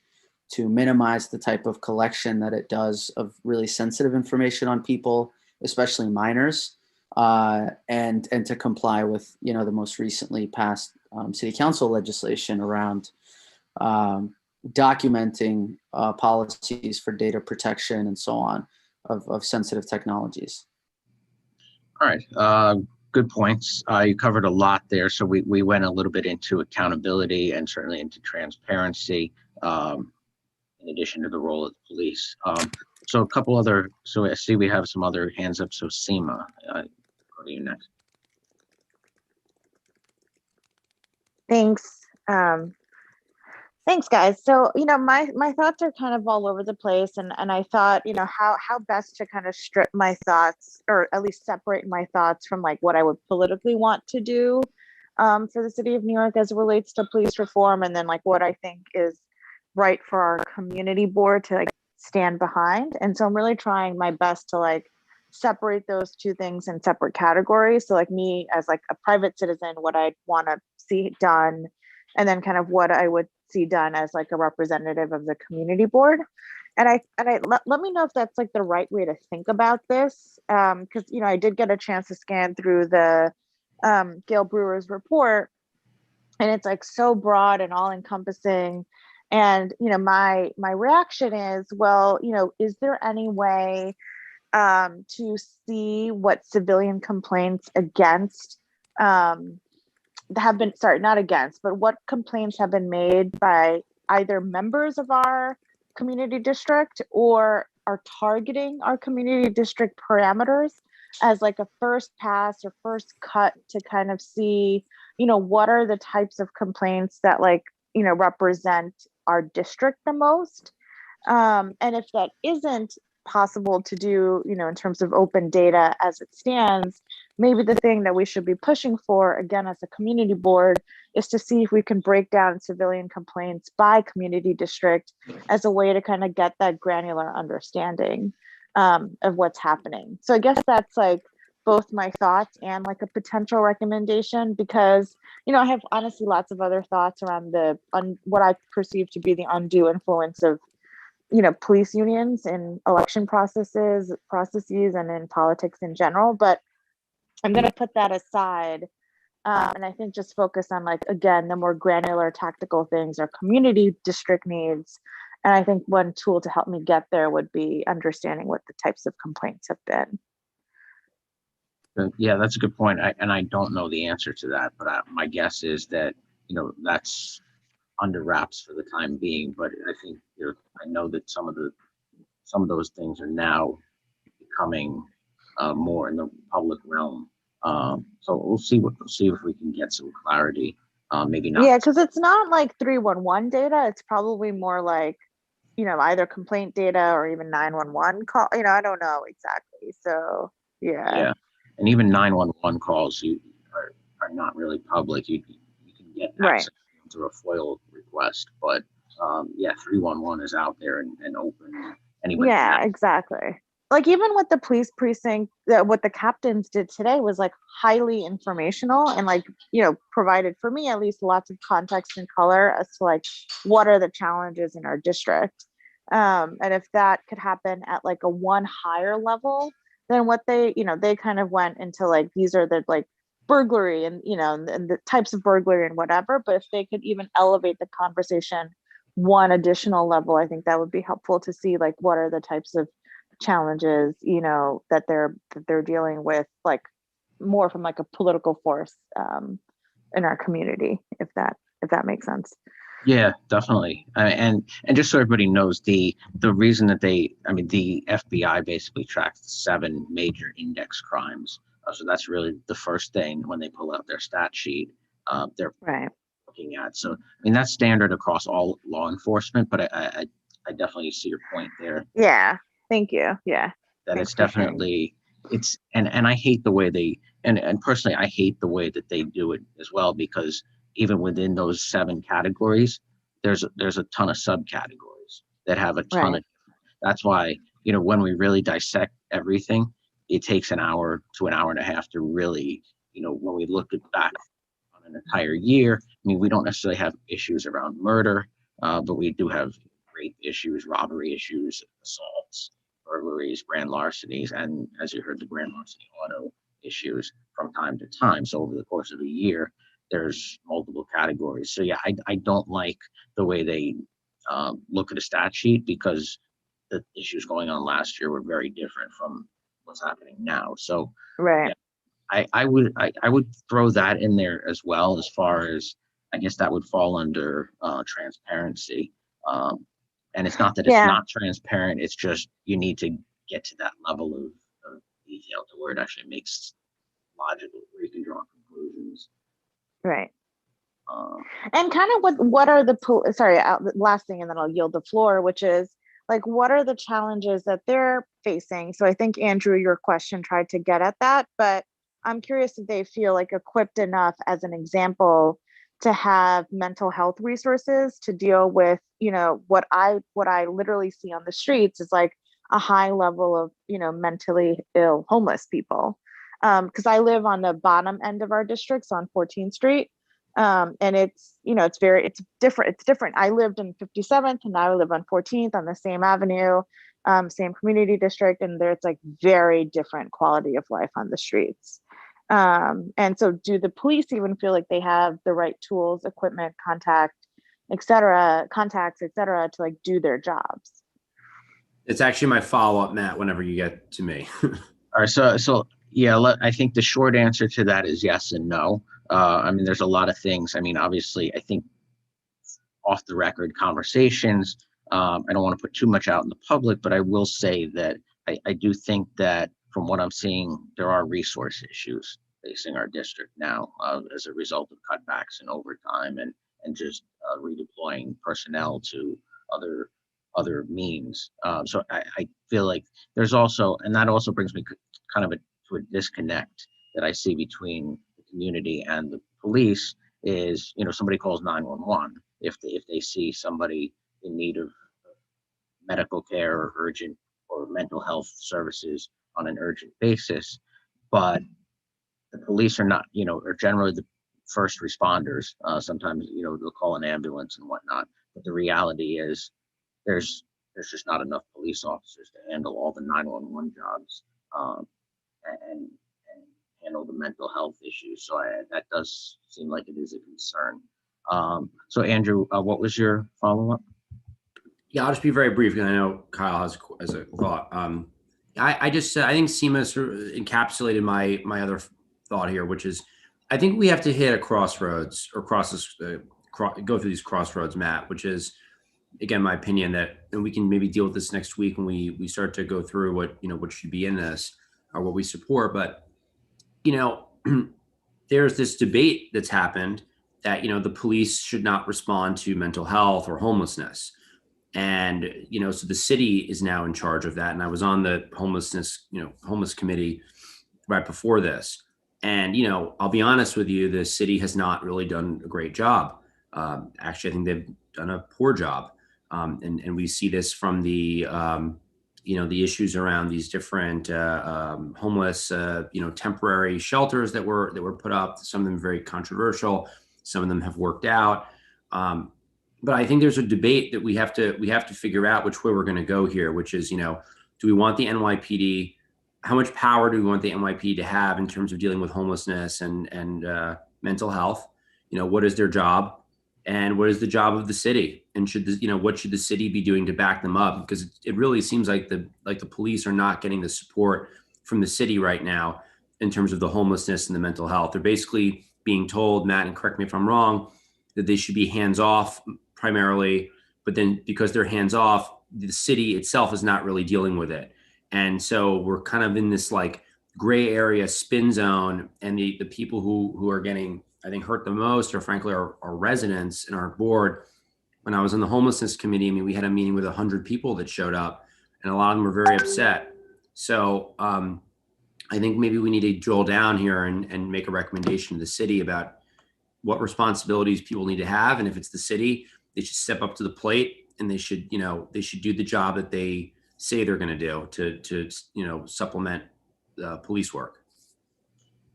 to minimize the type of collection that it does of really sensitive information on people, especially minors, and to comply with, you know, the most recently passed city council legislation around documenting policies for data protection and so on of sensitive technologies. All right. Good points. You covered a lot there. So we went a little bit into accountability and certainly into transparency, in addition to the role of the police. So a couple other, so I see we have some other hands up. So Seema, Go to you next. Thanks. Thanks, guys. So, my thoughts are kind of all over the place, and I thought, how best to kind of strip my thoughts, or at least separate my thoughts from like what I would politically want to do for the city of New York as it relates to police reform, and then like what I think is right for our community board to like stand behind. And so I'm really trying my best to like separate those two things in separate categories. So like me as like a private citizen, what I'd want to see done, and then kind of what I would see done as like a representative of the community board. And let me know if that's like the right way to think about this. Because I did get a chance to scan through the Gail Brewer's report, and it's like so broad and all encompassing. And my reaction is, well, is there any way to see what civilian complaints against have been, sorry, not against, but what complaints have been made by either members of our community district or are targeting our community district parameters as like a first pass or first cut to kind of see, what are the types of complaints that like, represent our district the most. And if that isn't possible to do, in terms of open data as it stands, maybe the thing that we should be pushing for, again, as a community board, is to see if we can break down civilian complaints by community district as a way to kind of get that granular understanding of what's happening. So I guess that's like both my thoughts and like a potential recommendation, because, I have honestly lots of other thoughts around what I perceive to be the undue influence of police unions in election processes and in politics in general. But I'm going to put that aside. And I think just focus on like, again, the more granular tactical things our community district needs. And I think one tool to help me get there would be understanding what the types of complaints have been. Yeah, that's a good point. I don't know the answer to that, but my guess is that, that's under wraps for the time being. But I think I know that some of those things are now becoming more in the public realm. So we'll see if we can get some clarity. Maybe not. Yeah, because it's not like 311 data. It's probably more like, either complaint data or even 911 call. I don't know exactly. So yeah. And even 911 calls are not really public. You can get access to a FOIL request, but 311 is out there and open. Anybody Exactly. Like even with the police precinct, what the captains did today was like highly informational and like, provided for me at least lots of context and color as to like what are the challenges in our district. And if that could happen at like a one higher level, then what they kind of went into like, these are the like burglary and, and the types of burglary and whatever. But if they could even elevate the conversation one additional level, I think that would be helpful to see like, what are the types of challenges, that they're dealing with, like more from like a political force in our community, if that makes sense. Yeah, definitely. And just so everybody knows, the reason that the FBI basically tracks 7 major index crimes. So that's really the first thing when they pull out their stat sheet, they're looking at. So that's standard across all law enforcement, but I definitely see your point there. Yeah, thank you. Yeah, that it's definitely and I hate the way they and personally I hate the way that they do it as well, because even within those 7 categories, there's a ton of subcategories that have a ton of. That's why when we really dissect everything, it takes an hour to an hour and a half to really when we look back on an entire year. We don't necessarily have issues around murder, but we do have rape issues, robbery issues, assaults, burglaries, grand larcenies, and as you heard, the grand larceny auto issues from time to time. So over the course of a year, there's multiple categories. So yeah, I don't like the way they look at a stat sheet, because the issues going on last year were very different from what's happening now. So yeah, I would throw that in there as well, as far as I guess that would fall under transparency. And it's not that it's not transparent, it's just you need to get to that level of detail to where it actually makes logical, where you can draw conclusions. Right. Um, And kind of what are the sorry, last thing, and then I'll yield the floor, which is like, what are the challenges that they're facing? So I think, Andrew, your question tried to get at that, but I'm curious if they feel like equipped enough, as an example, to have mental health resources to deal with, you know, what I literally see on the streets is like a high level of, you know, mentally ill homeless people. Because I live on the bottom end of our districts on 14th Street. And it's, you know, it's different. I lived in 57th and now I live on 14th on the same avenue, same community district, and there's like very different quality of life on the streets. And so do the police even feel like they have the right tools, equipment, contacts, et cetera, to like do their jobs? It's actually my follow-up, Matt, whenever you get to me. all right, so yeah, I think the short answer to that is yes and no. I mean, there's a lot of things. I mean, obviously, I think off the record conversations, I don't want to put too much out in the public, but I will say that I do think that from what I'm seeing, there are resource issues facing our district now as a result of cutbacks in overtime and just redeploying personnel to other means. So I feel like there's also, and that also brings me kind of to a disconnect that I see between the community and the police is, you know, somebody calls 911 if they see somebody in need of medical care or urgent or mental health services on an urgent basis, but the police are not, you know, are generally the first responders. Sometimes, you know, they'll call an ambulance and whatnot, but the reality is there's just not enough police officers to handle all the 911 jobs and handle the mental health issues. So that does seem like it is a concern. So Andrew, what was your follow-up? Yeah, I'll just be very brief because I know Kyle has a thought. I think Seema sort of encapsulated my other thought here, which is I think we have to hit a crossroads or go through these crossroads, Matt, which is, again, my opinion that, and we can maybe deal with this next week when we start to go through what should be in this or what we support. But, you know, there's this debate that's happened that, you know, the police should not respond to mental health or homelessness. And, you know, so the city is now in charge of that. And I was on the homeless committee right before this. And, you know, I'll be honest with you, the city has not really done a great job. Actually, I think they've done a poor job. And we see this from the, the issues around these different homeless, temporary shelters that were put up. Some of them very controversial. Some of them have worked out. But I think there's a debate that we have to figure out which way we're going to go here, which is, you know, do we want the NYPD? How much power do we want the NYPD to have in terms of dealing with homelessness and mental health? You know, what is their job, and what is the job of the city? And what should the city be doing to back them up? Because it really seems like the police are not getting the support from the city right now in terms of the homelessness and the mental health. They're basically being told, Matt, and correct me if I'm wrong, that they should be hands off primarily, but then because they're hands off, the city itself is not really dealing with it. And so we're kind of in this like gray area spin zone, and the people who are getting, I think, hurt the most, or frankly, our residents and our board. When I was on the homelessness committee, I mean, we had a meeting with 100 people that showed up, and a lot of them were very upset. So I think maybe we need to drill down here and make a recommendation to the city about what responsibilities people need to have. And if it's the city, they should step up to the plate, and they should do the job that they say they're going to do to supplement police work.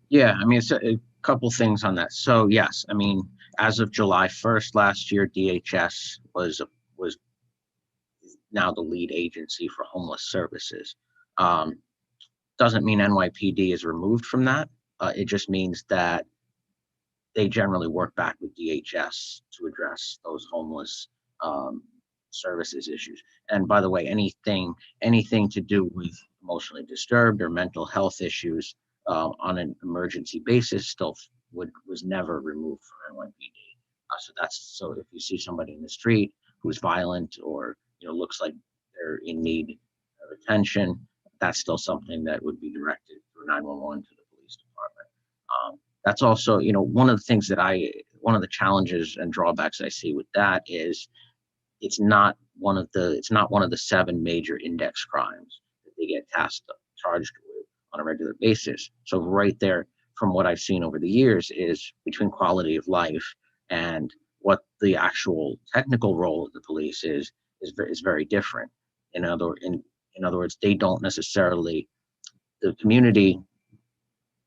Yeah, I mean, it's a couple things on that. So yes, I mean, as of July 1st last year, DHS was now the lead agency for homeless services. Doesn't mean NYPD is removed from that. It just means that they generally work back with DHS to address those homeless services issues. And by the way, anything to do with emotionally disturbed or mental health issues on an emergency basis still was never removed from NYPD. So if you see somebody in the street who's violent or looks like they're in need of attention, that's still something that would be directed through 911 to the police department. that's also, one of the things that one of the challenges and drawbacks I see with that is it's not one of the 7 major index crimes that they get charged with on a regular basis. So right there, from what I've seen over the years, is between quality of life and what the actual technical role of the police is very different. In other words, they don't necessarily, the community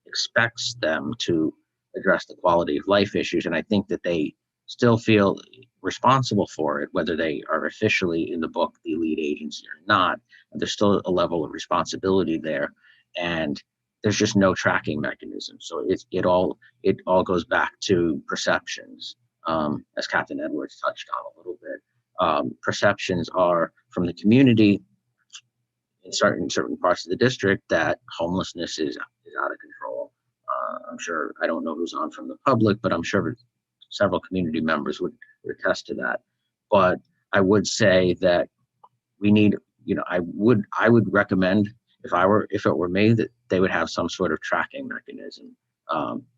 expects them to address the quality of life issues, and I think that they still feel responsible for it, whether they are officially in the book the lead agency or not. There's still a level of responsibility there, and there's just no tracking mechanism. So it all goes back to perceptions, as Captain Edwards touched on a little bit. Perceptions are from the community in certain parts of the district that homelessness is out of control. I'm sure, I don't know who's on from the public, but I'm sure several community members would attest to that. But I would say that we need, I would recommend, if it were me, that they would have some sort of tracking mechanism,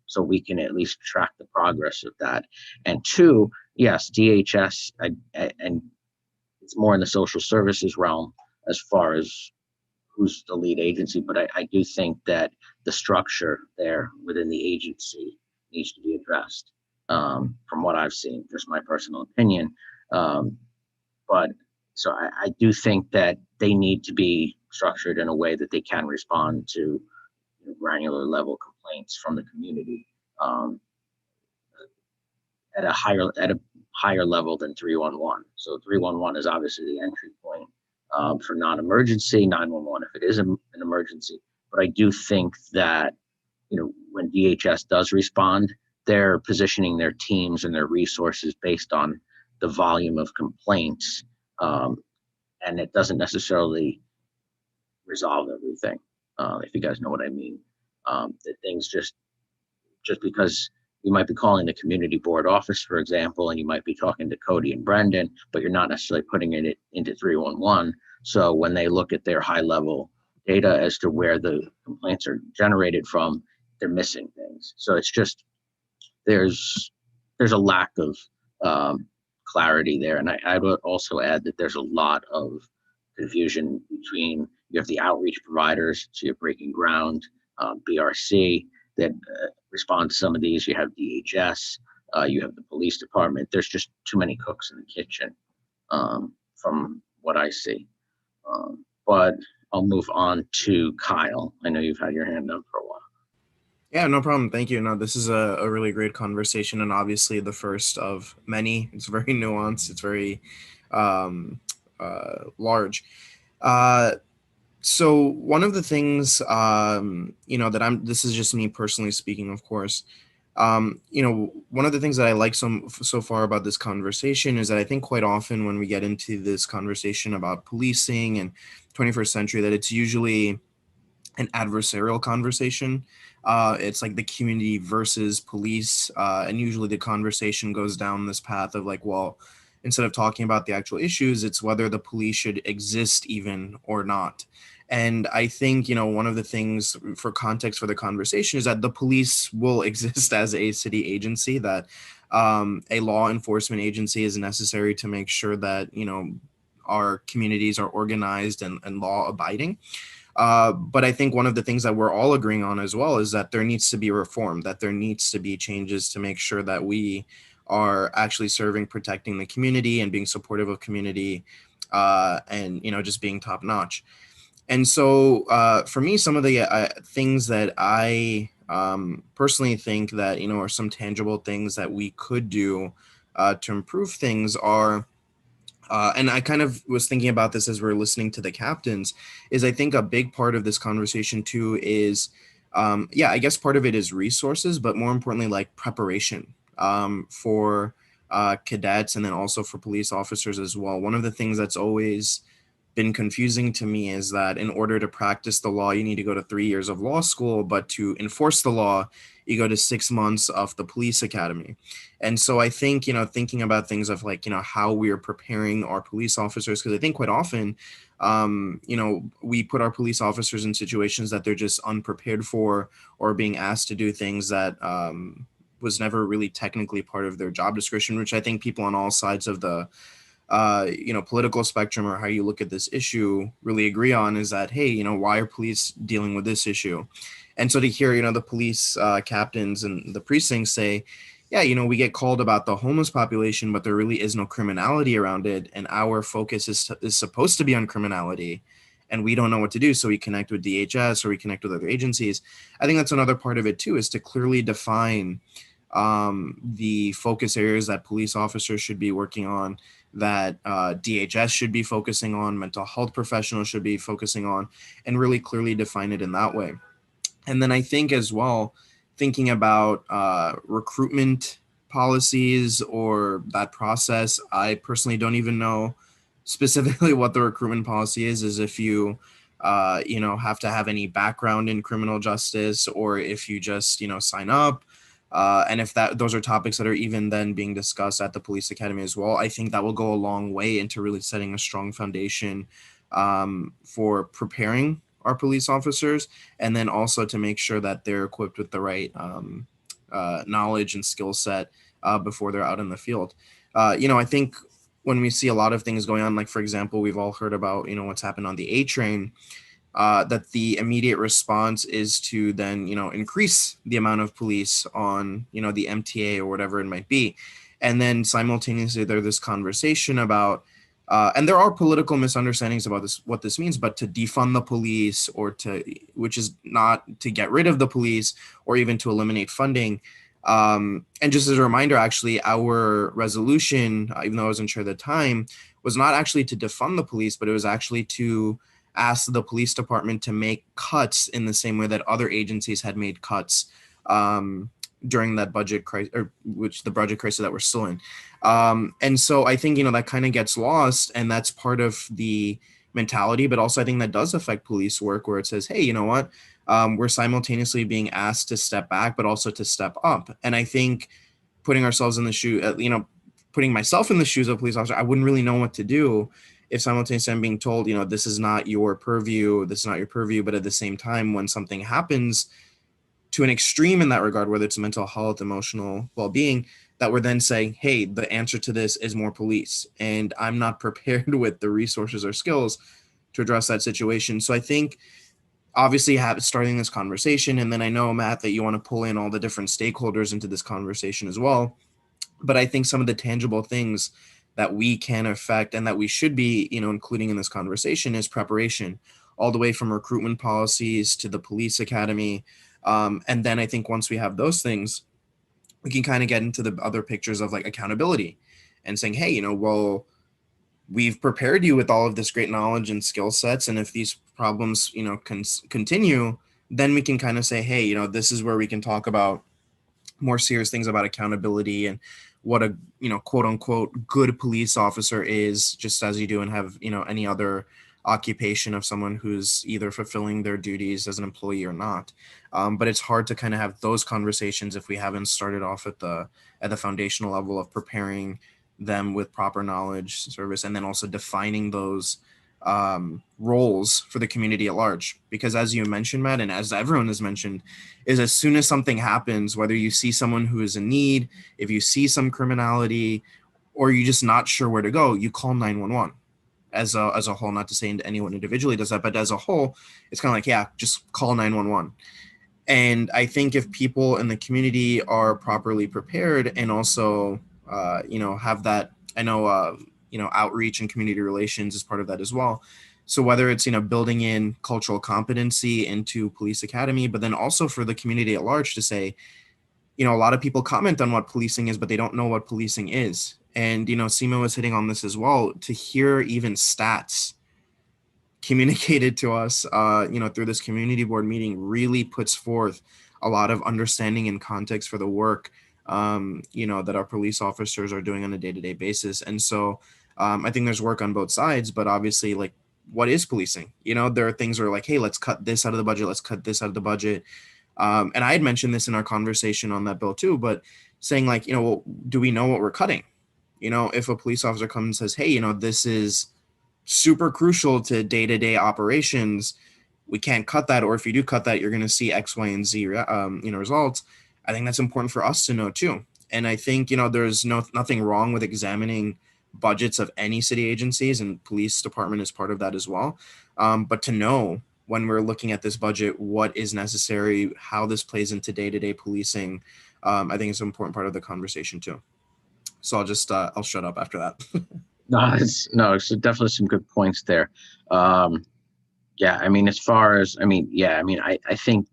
so we can at least track the progress of that. And 2, yes, DHS, and it's more in the social services realm as far as who's the lead agency, but I do think that the structure there within the agency needs to be addressed, from what I've seen. Just my personal opinion. But so I do think that they need to be structured in a way that they can respond to granular level complaints from the community, at a higher level than 311. So 311 is obviously the entry point, for non-emergency, 911 if it is an emergency. But I do think that, when DHS does respond, they're positioning their teams and their resources based on the volume of complaints, and it doesn't necessarily resolve everything, if you guys know what I mean. That things just because you might be calling the community board office, for example, and you might be talking to Cody and Brendan, but you're not necessarily putting it into 311. So when they look at their high level data as to where the complaints are generated from, they're missing things. So it's just, there's a lack of clarity there. And I would also add that there's a lot of confusion between, you have the outreach providers, so you're Breaking Ground, BRC, that respond to some of these. You have DHS, you have the police department. There's just too many cooks in the kitchen, from what I see. But I'll move on to Kyle. I know you've had your hand up for a while. Yeah, no problem. Thank you. No, this is a really great conversation, and obviously the first of many. It's very nuanced. It's very large. So one of the things, this is just me personally speaking, of course. One of the things that I like so far about this conversation is that I think quite often when we get into this conversation about policing and 21st century, that it's usually an adversarial conversation. It's like the community versus police. And usually the conversation goes down this path of like, well, instead of talking about the actual issues, it's whether the police should exist even or not. And I think, one of the things for context for the conversation is that the police will exist as a city agency, that a law enforcement agency is necessary to make sure that, our communities are organized and law abiding. But I think one of the things that we're all agreeing on as well is that there needs to be reform, that there needs to be changes to make sure that we are actually serving, protecting the community and being supportive of community, and, just being top notch. And so for me, some of the things that I personally think that, are some tangible things that we could do to improve things are, and I kind of was thinking about this as we're listening to the captains, is I think a big part of this conversation too is, I guess part of it is resources, but more importantly, like preparation for cadets and then also for police officers as well. One of the things that's always been confusing to me is that in order to practice the law, you need to go to 3 years of law school, but to enforce the law, you go to 6 months of the police academy. And so I think, thinking about things of like, how we're preparing our police officers, because I think quite often, we put our police officers in situations that they're just unprepared for, or being asked to do things that was never really technically part of their job description, which I think people on all sides of the political spectrum, or how you look at this issue, really agree on, is that, hey, why are police dealing with this issue? And so to hear, the police captains and the precincts say, yeah, we get called about the homeless population, but there really is no criminality around it. And our focus is supposed to be on criminality, and we don't know what to do. So we connect with DHS or we connect with other agencies. I think that's another part of it too, is to clearly define the focus areas that police officers should be working on, that DHS should be focusing on, mental health professionals should be focusing on, and really clearly define it in that way. And then I think as well, thinking about recruitment policies or that process, I personally don't even know specifically what the recruitment policy is if you, have to have any background in criminal justice, or if you just, sign up. And if those are topics that are even then being discussed at the police academy as well, I think that will go a long way into really setting a strong foundation for preparing our police officers, and then also to make sure that they're equipped with the right knowledge and skill set before they're out in the field. I think when we see a lot of things going on, like, for example, we've all heard about, what's happened on the A train, that the immediate response is to then, increase the amount of police on, the MTA or whatever it might be. And then simultaneously, there's this conversation about, and there are political misunderstandings about this, what this means, but to defund the police, which is not to get rid of the police or even to eliminate funding. And just as a reminder, actually, our resolution, even though I wasn't sure at the time, was not actually to defund the police, but it was actually to ask the police department to make cuts in the same way that other agencies had made cuts during that budget crisis, or the budget crisis that we're still in. And so I think, that kind of gets lost, and that's part of the mentality, but also I think that does affect police work, where it says, hey, you know what, we're simultaneously being asked to step back, but also to step up. And I think putting ourselves in the putting myself in the shoes of a police officer, I wouldn't really know what to do if simultaneously I'm being told, this is not your purview, but at the same time, when something happens to an extreme in that regard, whether it's mental health, emotional well-being, that we're then saying, hey, the answer to this is more police, and I'm not prepared with the resources or skills to address that situation. So I think obviously starting this conversation, and then I know, Matt, that you want to pull in all the different stakeholders into this conversation as well. But I think some of the tangible things that we can affect and that we should be, including in this conversation is preparation, all the way from recruitment policies to the police academy. And then I think once we have those things, we can kind of get into the other pictures of like accountability and saying, hey, well, we've prepared you with all of this great knowledge and skill sets. And if these problems, continue, then we can kind of say, hey, this is where we can talk about more serious things about accountability and what a, quote unquote, good police officer is, just as you do and have, any other occupation of someone who's either fulfilling their duties as an employee or not. But it's hard to kind of have those conversations if we haven't started off at the foundational level of preparing them with proper knowledge, service, and then also defining those roles for the community at large. Because as you mentioned, Matt, and as everyone has mentioned, is as soon as something happens, whether you see someone who is in need, if you see some criminality, or you're just not sure where to go, you call 911. As a whole, not to say anyone individually does that, but as a whole, it's kind of like, yeah, just call 911. And I think if people in the community are properly prepared and also, have that, I know, outreach and community relations is part of that as well. So whether it's, building in cultural competency into police academy, but then also for the community at large to say, a lot of people comment on what policing is, but they don't know what policing is. And, Seema was hitting on this as well, to hear even stats communicated to us, through this community board meeting really puts forth a lot of understanding and context for the work, that our police officers are doing on a day-to-day basis. And so I think there's work on both sides, but obviously, like, what is policing? There are things where like, hey, let's cut this out of the budget. Let's cut this out of the budget. And I had mentioned this in our conversation on that bill too, but saying like, well, do we know what we're cutting? If a police officer comes and says, hey, this is super crucial to day-to-day operations, we can't cut that. Or if you do cut that, you're going to see X, Y, and Z, results. I think that's important for us to know too. And I think, there's nothing wrong with examining budgets of any city agencies, and police department is part of that as well. But to know when we're looking at this budget, what is necessary, how this plays into day-to-day policing, I think it's an important part of the conversation too. So I'll shut up after that. It's definitely some good points there. Yeah, I mean, as far as, I think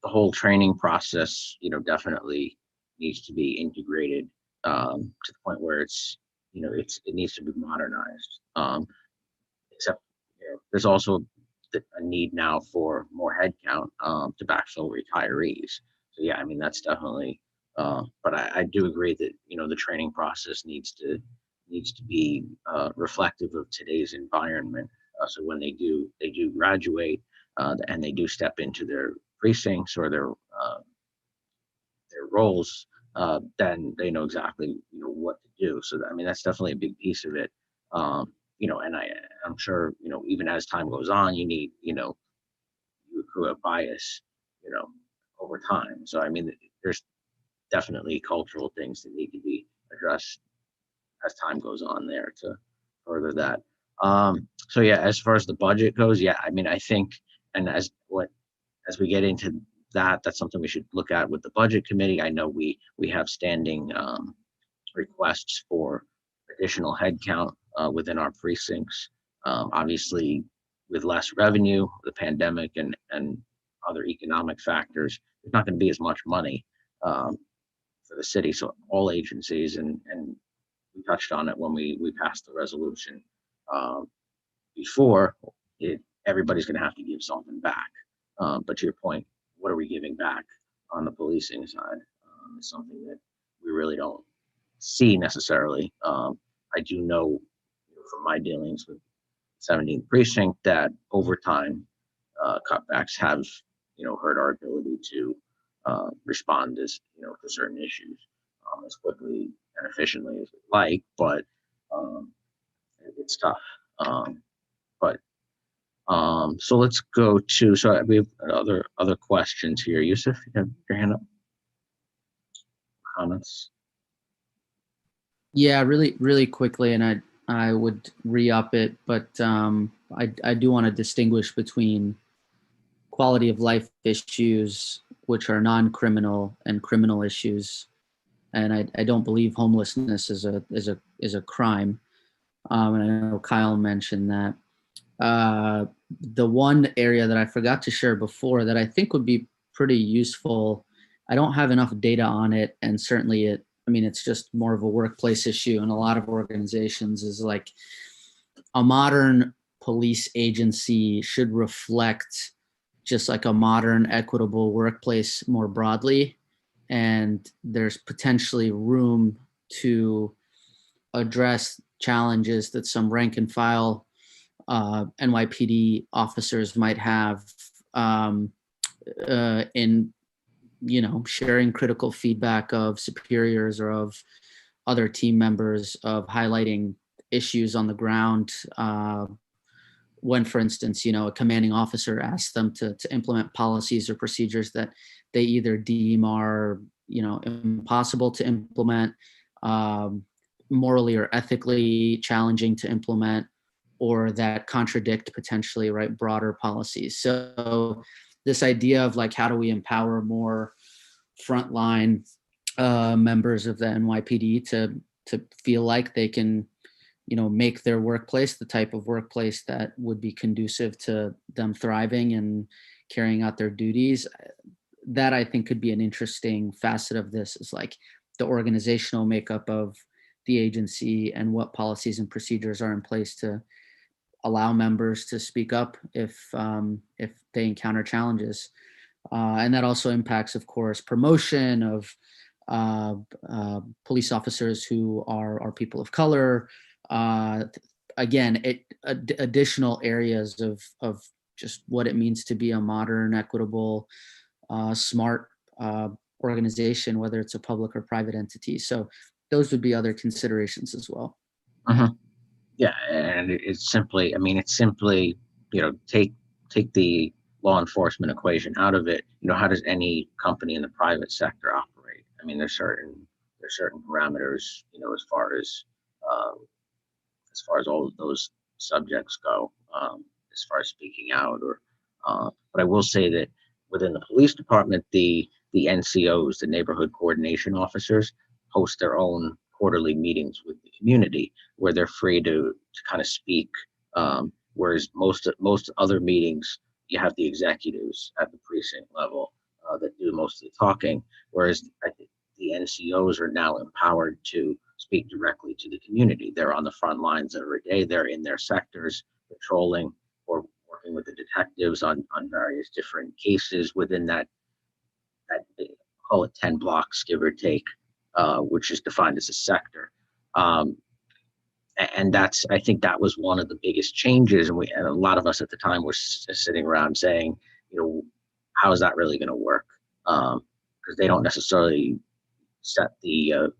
the whole training process, definitely needs to be integrated to the point where it's, it needs to be modernized. Except, there's also a need now for more headcount to backfill retirees. So yeah, I mean, that's definitely, but I do agree that, the training process needs to be reflective of today's environment. So when they do graduate and they do step into their precincts or their roles, then they know exactly what to do. So that, I mean, that's definitely a big piece of it. And I'm sure even as time goes on, you need you accrue a bias over time. So I mean, there's definitely cultural things that need to be addressed as time goes on there to further that. So yeah, as far as the budget goes, yeah, I mean, I think, and as we get into that, that's something we should look at with the budget committee. I know we have standing requests for additional headcount within our precincts. Obviously, with less revenue, the pandemic and other economic factors, there's not going to be as much money for the city. So all agencies, and we touched on it when we passed the resolution before, everybody's going to have to give something back. But to your point, what are we giving back on the policing side is something that we really don't see necessarily. I do know from my dealings with 17th precinct that over time cutbacks have hurt our ability to respond as to certain issues as quickly and efficiently as we like, but it's tough. But so let's go to, so we have other questions here. Yusuf, you have your hand up. Comments? Yeah, really quickly, and I would re-up it, but I do want to distinguish between quality of life issues, which are non-criminal, and criminal issues. And I don't believe homelessness is a crime. And I know Kyle mentioned that. The one area that I forgot to share before that I think would be pretty useful, I don't have enough data on it, and certainly it's just more of a workplace issue in a lot of organizations, is like a modern police agency should reflect just like a modern, equitable workplace more broadly. And there's potentially room to address challenges that some rank and file NYPD officers might have in sharing critical feedback of superiors or of other team members, of highlighting issues on the ground. When, for instance, a commanding officer asks them to implement policies or procedures that they either deem are impossible to implement, morally or ethically challenging to implement, or that contradict potentially broader policies. So this idea of like, how do we empower more frontline members of the NYPD to feel like they can make their workplace the type of workplace that would be conducive to them thriving and carrying out their duties. That I think could be an interesting facet of this, is like the organizational makeup of the agency and what policies and procedures are in place to allow members to speak up if they encounter challenges. And that also impacts, of course, promotion of police officers who are people of color. Again, additional areas of just what it means to be a modern, equitable smart organization, whether it's a public or private entity. So those would be other considerations as well. Yeah, and it's simply, I mean, it's simply, take the law enforcement equation out of it. How does any company in the private sector operate? I mean, there's certain parameters, as far as all of those subjects go, as far as speaking out but I will say that within the police department, the NCOs, the neighborhood coordination officers, host their own quarterly meetings with the community where they're free to kind of speak. Whereas most other meetings, you have the executives at the precinct level that do most of the talking. Whereas I think the NCOs are now empowered to speak directly to the community. They're on the front lines every day. They're in their sectors patrolling or working with the detectives on various different cases within that call it 10 blocks, give or take, which is defined as a sector. And I think that was one of the biggest changes. And a lot of us at the time were sitting around saying, how is that really going to work? Because they don't necessarily set the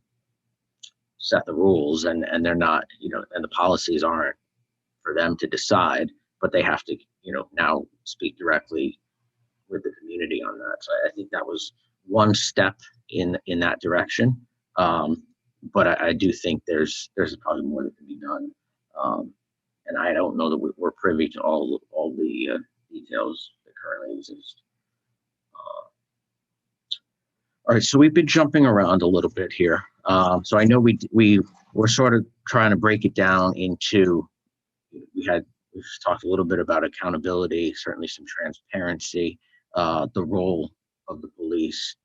rules, and they're not, and the policies aren't for them to decide, but they have to, now speak directly with the community on that. So I think that was one step in that direction. But I do think there's probably more that can be done. And I don't know that we're privy to all the details that currently exist. All right, so we've been jumping around a little bit here. So I know we were sort of trying to break it down into, we've talked a little bit about accountability, certainly some transparency, the role of the police.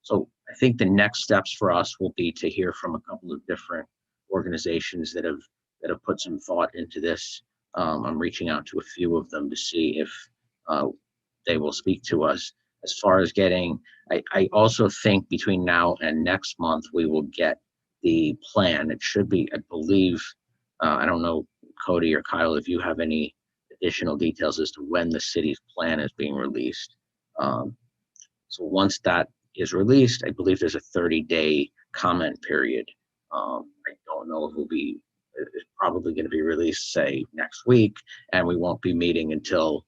So I think the next steps for us will be to hear from a couple of different organizations that have put some thought into this. I'm reaching out to a few of them to see if they will speak to us. As far as I also think between now and next month, we will get the plan. It should be, I believe, I don't know, Cody or Kyle, if you have any additional details as to when the city's plan is being released. So once that is released, I believe there's a 30-day comment period. I don't know if it's probably going to be released, say, next week, and we won't be meeting until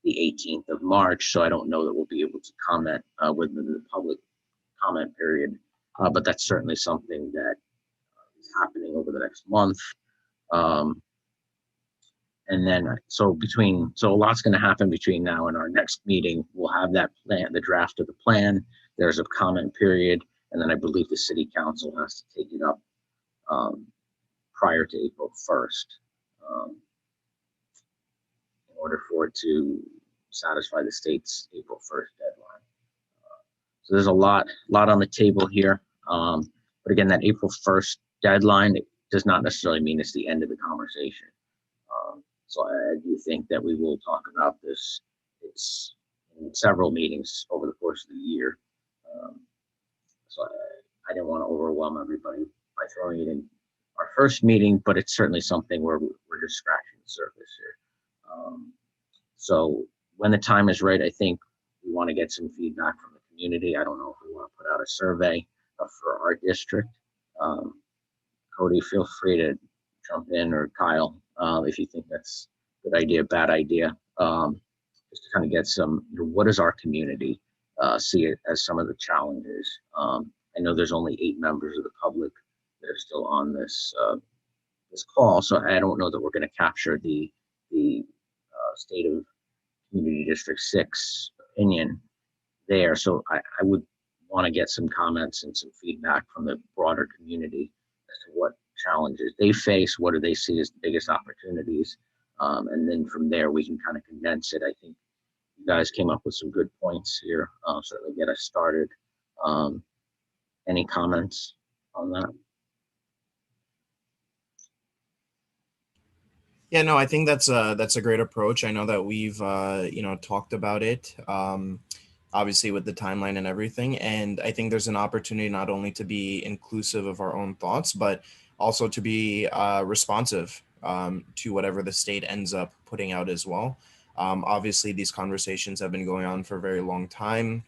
the 18th of March. So I don't know that we'll be able to comment within the public comment period, but that's certainly something that is happening over the next month. And then, so a lot's going to happen between now and our next meeting. We'll have that plan, the draft of the plan. There's a comment period, and then I believe the city council has to take it up prior to April 1st in order for it to satisfy the state's April 1st deadline. So there's a lot on the table here. But again, that April 1st deadline, it does not necessarily mean it's the end of the conversation. So I do think that we will talk about this. It's in several meetings over the course of the year. So I didn't want to overwhelm everybody by throwing it in our first meeting, but it's certainly something where we're just scratching the surface here. So when the time is right, I think we want to get some feedback from the community. I don't know if we want to put out a survey for our district. Cody, feel free to jump in, or Kyle, if you think that's a good idea, bad idea, just to kind of get some, what does our community see it as some of the challenges? I know there's only 8 members of the public that are still on this call, so I don't know that we're going to capture the state of Community District 6 opinion there. So I would want to get some comments and some feedback from the broader community as to what challenges they face, what do they see as the biggest opportunities, and then from there we can kind of condense it. I think you guys came up with some good points here. Certainly get us started. Any comments on that? Yeah, no, I think that's a great approach. I know that we've talked about it, obviously with the timeline and everything. And I think there's an opportunity not only to be inclusive of our own thoughts, but also to be responsive to whatever the state ends up putting out as well. Obviously, these conversations have been going on for a very long time.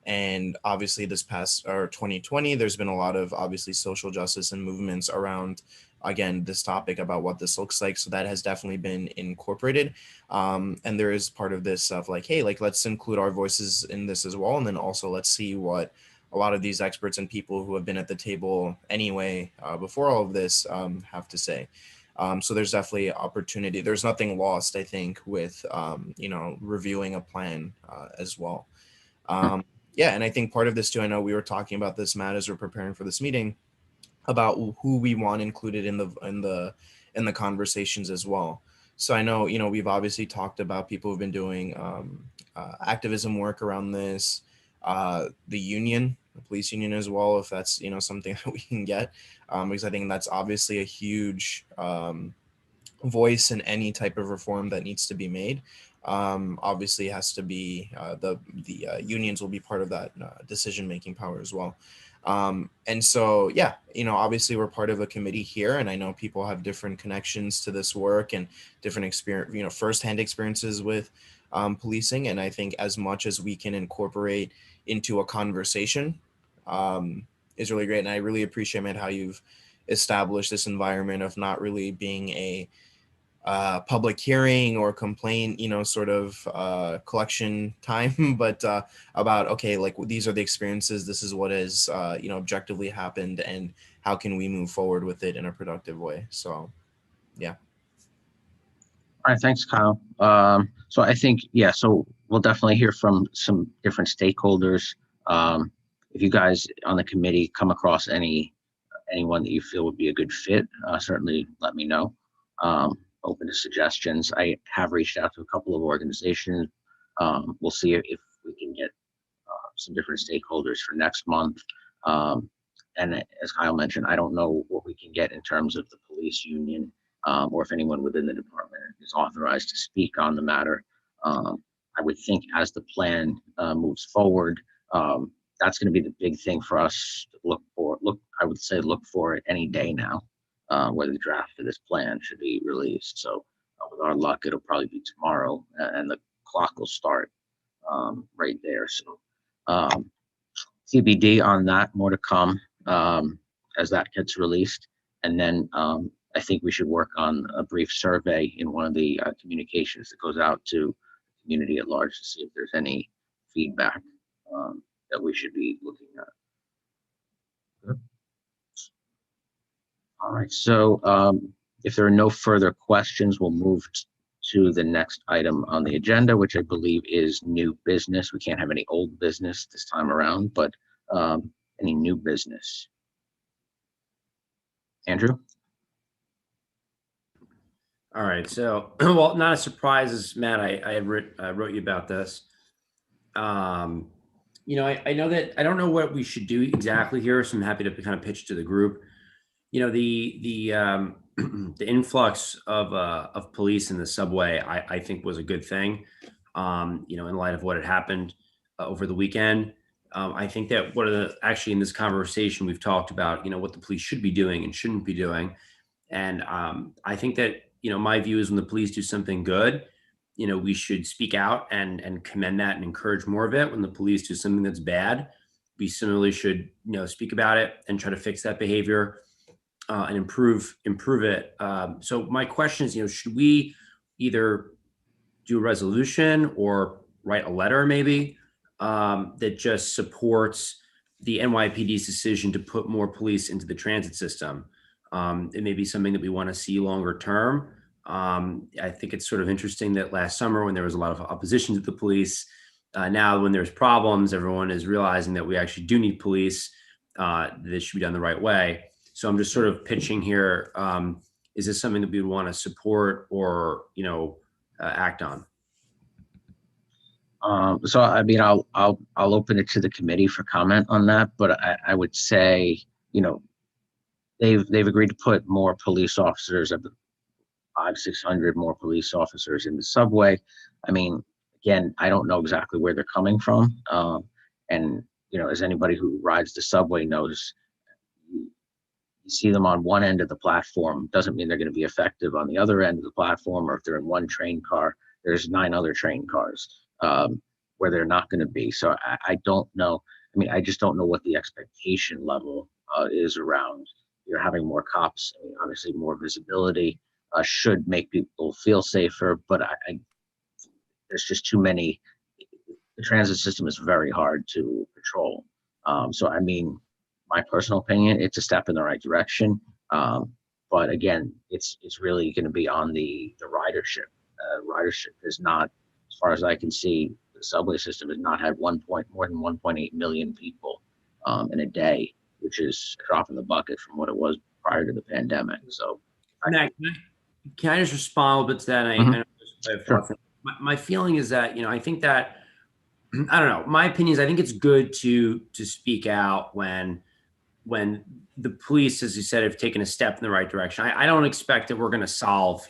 And obviously this past or 2020, there's been a lot of obviously social justice and movements around, again, this topic about what this looks like. So that has definitely been incorporated. And there is part of this of like, hey, like, let's include our voices in this as well. And then also let's see what a lot of these experts and people who have been at the table anyway before all of this have to say. So there's definitely opportunity. There's nothing lost, I think, with, reviewing a plan as well. Yeah, and I think part of this too, I know we were talking about this, Matt, as we're preparing for this meeting, about who we want included in the conversations as well. So I know, we've obviously talked about people who've been doing activism work around this, the union, the police union as well, if that's, something that we can get, because I think that's obviously a huge voice in any type of reform that needs to be made. Obviously has to be the unions will be part of that decision-making power as well. And so, yeah, obviously we're part of a committee here, and I know people have different connections to this work and different experience, firsthand experiences with policing. And I think as much as we can incorporate into a conversation is really great. And I really appreciate, Matt, how you've established this environment of not really being a public hearing or complaint, sort of collection time, but about, okay, like these are the experiences, this is what has, objectively happened, and how can we move forward with it in a productive way. So, yeah. All right, thanks, Kyle. So I think, yeah, so we'll definitely hear from some different stakeholders. If you guys on the committee come across anyone that you feel would be a good fit, certainly let me know. Open to suggestions. I have reached out to a couple of organizations. We'll see if we can get some different stakeholders for next month. And as Kyle mentioned, I don't know what we can get in terms of the police union, or if anyone within the department is authorized to speak on the matter. I would think as the plan moves forward, that's going to be the big thing for us to look for. I would say look for it any day now. Where the draft of this plan should be released. So with our luck, it'll probably be tomorrow, and the clock will start right there. So CBD on that, more to come as that gets released. And then I think we should work on a brief survey in one of the communications that goes out to the community at large to see if there's any feedback that we should be looking at. All right, so if there are no further questions, we'll move to the next item on the agenda, which I believe is new business. We can't have any old business this time around, but any new business. Andrew? All right, so, well, not a surprise, as Matt, I wrote you about this. I know that I don't know what we should do exactly here, so I'm happy to kind of pitch to the group. The influx of police in the subway, I think was a good thing. In light of what had happened over the weekend, I think that actually in this conversation we've talked about, what the police should be doing and shouldn't be doing, and I think that my view is when the police do something good, we should speak out and commend that and encourage more of it. When the police do something that's bad, we similarly should speak about it and try to fix that behavior. And improve it. So my question is, should we either do a resolution or write a letter maybe that just supports the NYPD's decision to put more police into the transit system? It may be something that we want to see longer term. I think it's sort of interesting that last summer when there was a lot of opposition to the police, now when there's problems, everyone is realizing that we actually do need police. This should be done the right way. So I'm just sort of pitching here. Is this something that we would want to support or, act on? So I mean, I'll open it to the committee for comment on that, but I would say, they've agreed to put more police officers, 500-600 more police officers in the subway. I mean, again, I don't know exactly where they're coming from, and as anybody who rides the subway knows, you see them on one end of the platform doesn't mean they're going to be effective on the other end of the platform, or if they're in one train car there's 9 other train cars where they're not going to be. So I don't know. I mean, I just don't know what the expectation level is around, having more cops. I mean, obviously, more visibility should make people feel safer, but there's just too many. The transit system is very hard to control. So, I mean, my personal opinion, it's a step in the right direction. But again, it's really going to be on the ridership. Ridership is not, as far as I can see, the subway system has not had more than 1.8 million people in a day, which is a drop in the bucket from what it was prior to the pandemic. So, Matt, can I just respond a little bit to that? I know Sure. my feeling is that, I think that, I don't know, my opinion is I think it's good to speak out when the police, as you said, have taken a step in the right direction. I don't expect that we're going to solve,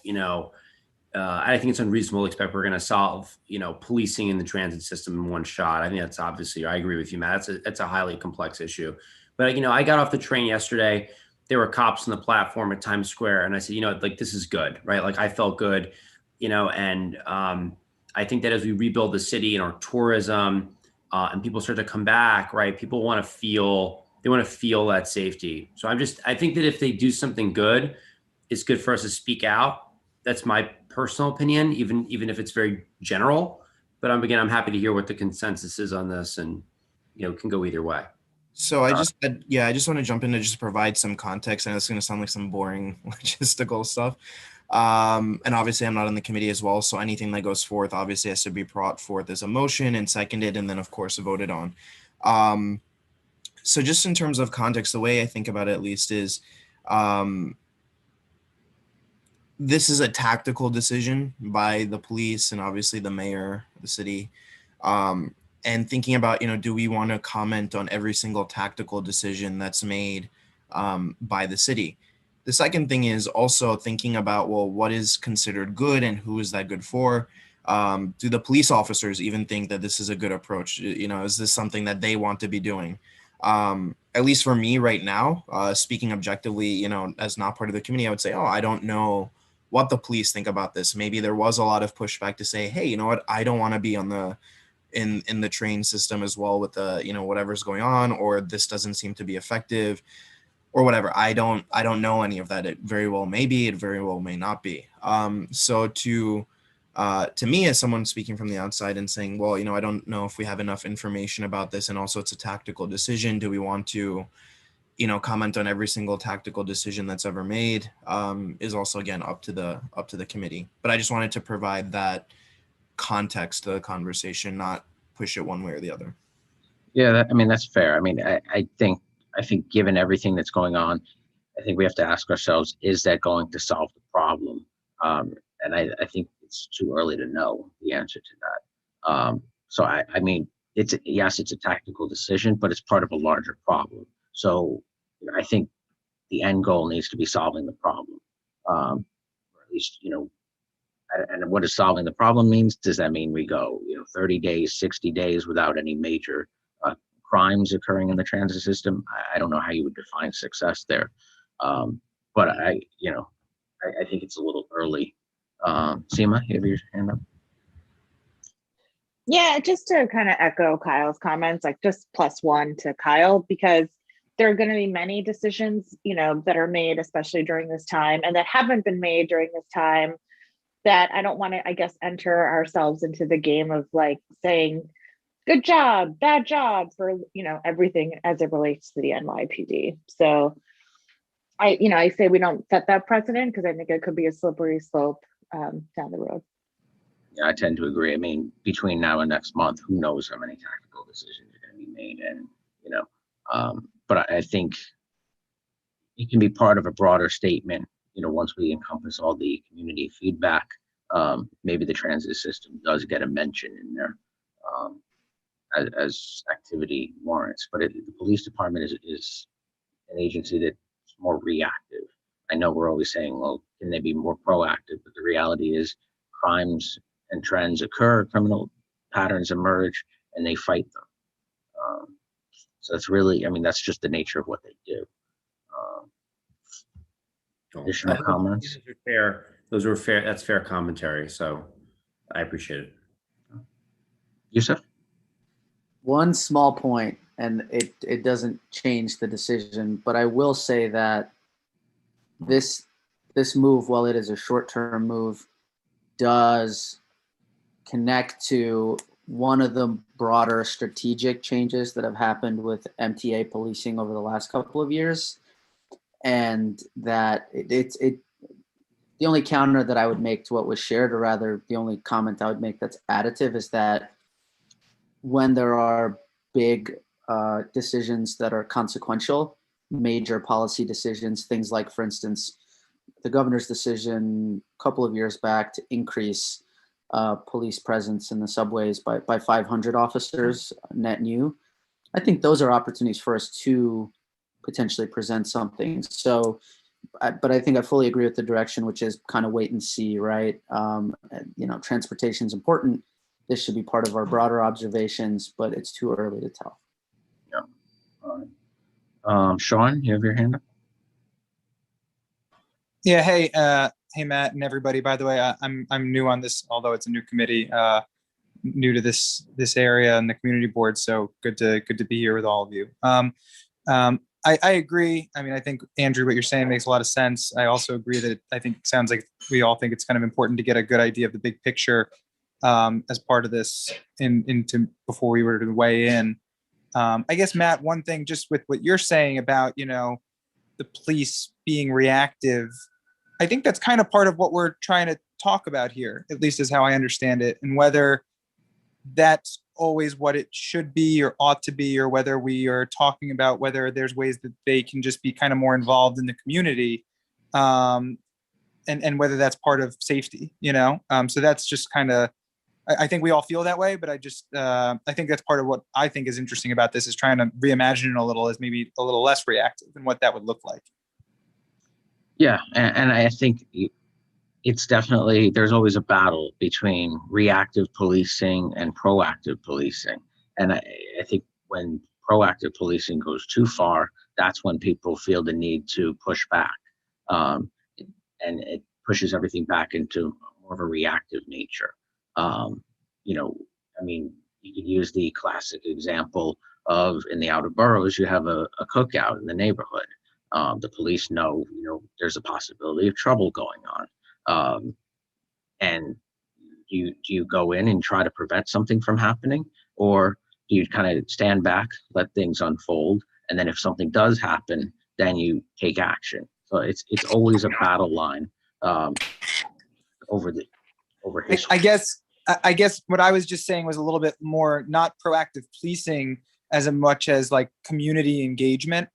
I think it's unreasonable to expect we're going to solve, policing in the transit system in one shot. I think that's obviously, I agree with you, Matt. That's a highly complex issue. But, I got off the train yesterday. There were cops on the platform at Times Square. And I said, like, this is good, right? Like, I felt good, and I think that as we rebuild the city and our tourism and people start to come back, right, people want to feel that safety. So I think that if they do something good, it's good for us to speak out. That's my personal opinion, even if it's very general. But I'm happy to hear what the consensus is on this, and it can go either way. So I just want to jump in to just provide some context. I know it's going to sound like some boring logistical stuff. And obviously I'm not on the committee as well. So anything that goes forth obviously has to be brought forth as a motion and seconded, and then of course voted on. So just in terms of context, the way I think about it at least is, this is a tactical decision by the police and obviously the mayor of the city. And thinking about, do we want to comment on every single tactical decision that's made by the city? The second thing is also thinking about, well, what is considered good and who is that good for? Do the police officers even think that this is a good approach? Is this something that they want to be doing? At least for me right now, speaking objectively, as not part of the committee, I would say, I don't know what the police think about this. Maybe there was a lot of pushback to say, hey, you know what, I don't want to be on in the train system as well with the, whatever's going on, or this doesn't seem to be effective or whatever. I don't know any of that. It very well may be, it very well may not be. So to me, as someone speaking from the outside and saying, well, I don't know if we have enough information about this, and also it's a tactical decision. Do we want to, comment on every single tactical decision that's ever made, is also, again, up to the committee. But I just wanted to provide that context to the conversation, not push it one way or the other. Yeah, that's fair. I mean, I think given everything that's going on, I think we have to ask ourselves, is that going to solve the problem? And I think it's too early to know the answer to that. So I mean, it's a tactical decision, but it's part of a larger problem. So I think the end goal needs to be solving the problem, or at least, and what does solving the problem means? Does that mean we go, 30 days, 60 days without any major crimes occurring in the transit system? I don't know how you would define success there. But I think it's a little early. Seema, you have your hand up? Yeah, just to kind of echo Kyle's comments, like just +1 to Kyle, because there are going to be many decisions, that are made, especially during this time, and that haven't been made during this time, that I don't want to, I guess, enter ourselves into the game of like saying, good job, bad job for, everything as it relates to the NYPD. So I say we don't set that precedent, because I think it could be a slippery slope down the road. Yeah, I tend to agree. I mean, between now and next month, who knows how many tactical decisions are going to be made, and but I think it can be part of a broader statement. Once we encompass all the community feedback, maybe the transit system does get a mention in there as activity warrants. But the police department is an agency that's more reactive. I know we're always saying, well, can they be more proactive? But the reality is, crimes and trends occur, criminal patterns emerge, and they fight them. So it's really, that's just the nature of what they do. Additional comments? Those are fair. That's fair commentary. So I appreciate it. Yusuf? One small point, and it doesn't change the decision, but I will say that this move, while it is a short-term move, does connect to one of the broader strategic changes that have happened with MTA policing over the last couple of years. And that it's the only counter that I would make to what was shared, or rather the only comment I would make that's additive, is that when there are big decisions that are consequential, major policy decisions, things like, for instance, the governor's decision a couple of years back to increase police presence in the subways by 500 officers net new. I think those are opportunities for us to potentially present something. So, but I think I fully agree with the direction, which is kind of wait and see, right? Transportation is important. This should be part of our broader observations, but it's too early to tell. Yeah. All right. Sean, you have your hand up? Yeah. Hey, Matt and everybody. By the way, I'm new on this, although it's a new committee, new to this area and the community board. So good to be here with all of you. I agree. I mean, I think, Andrew, what you're saying makes a lot of sense. I also agree that I think it sounds like we all think it's kind of important to get a good idea of the big picture as part of this into before we were to weigh in. I guess, Matt, one thing just with what you're saying about, the police being reactive, I think that's kind of part of what we're trying to talk about here, at least is how I understand it, and whether that's always what it should be or ought to be, or whether we are talking about whether there's ways that they can just be kind of more involved in the community, and whether that's part of safety, so that's just kind of, I think we all feel that way, but I think that's part of what I think is interesting about this, is trying to reimagine it a little as maybe a little less reactive and what that would look like. Yeah, and I think it's definitely, there's always a battle between reactive policing and proactive policing. And I think when proactive policing goes too far, that's when people feel the need to push back. And it pushes everything back into more of a reactive nature. You could use the classic example of, in the outer boroughs, you have a cookout in the neighborhood. The police know, there's a possibility of trouble going on. And do you go in and try to prevent something from happening, or do you kind of stand back, let things unfold, and then if something does happen, then you take action? So it's always a battle line over history. I guess what I was just saying was a little bit more not proactive policing as much as like community engagement,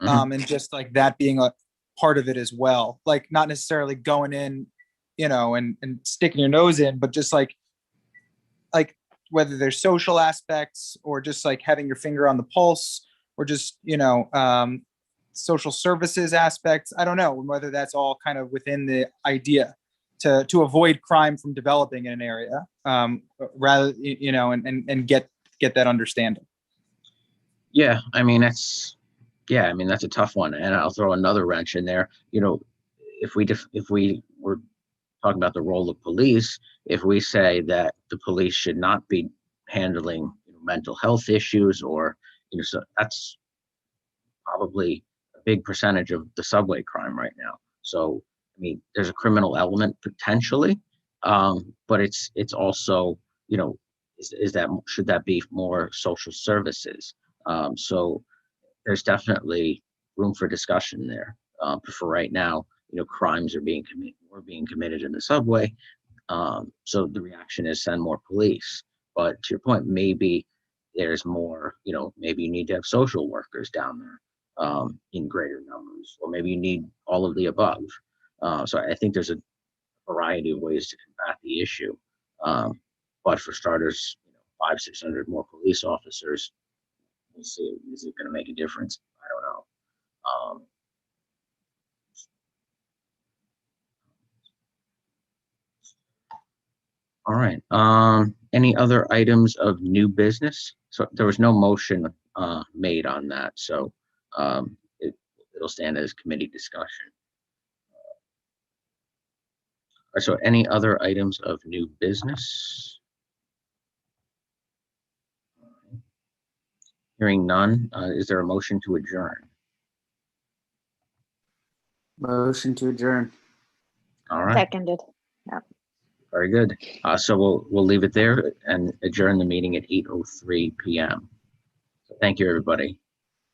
and just like that being a part of it as well. Like not necessarily going in, and sticking your nose in, but just like whether there's social aspects or just like having your finger on the pulse, or just, social services aspects. I don't know whether that's all kind of within the idea to avoid crime from developing in an area, rather, and get that understanding. Yeah, that's a tough one, and I'll throw another wrench in there. If we were talking about the role of police, if we say that the police should not be handling mental health issues, or so that's probably a big percentage of the subway crime right now. So there's a criminal element potentially, but it's also, should that be more social services? So there's definitely room for discussion there. For right now, crimes are being committed in the subway. So the reaction is send more police. But to your point, maybe there's more, maybe you need to have social workers down there in greater numbers, or maybe you need all of the above. So I think there's a variety of ways to combat the issue. But for starters, 500-600 more police officers, we'll see. Is it going to make a difference? I don't know. All right. Any other items of new business? So there was no motion made on that, so it'll stand as committee discussion. So any other items of new business? Hearing none, is there a motion to adjourn? Motion to adjourn. All right, Seconded. very good. So we'll leave it there and adjourn the meeting at 8:03 p.m. So thank you, everybody.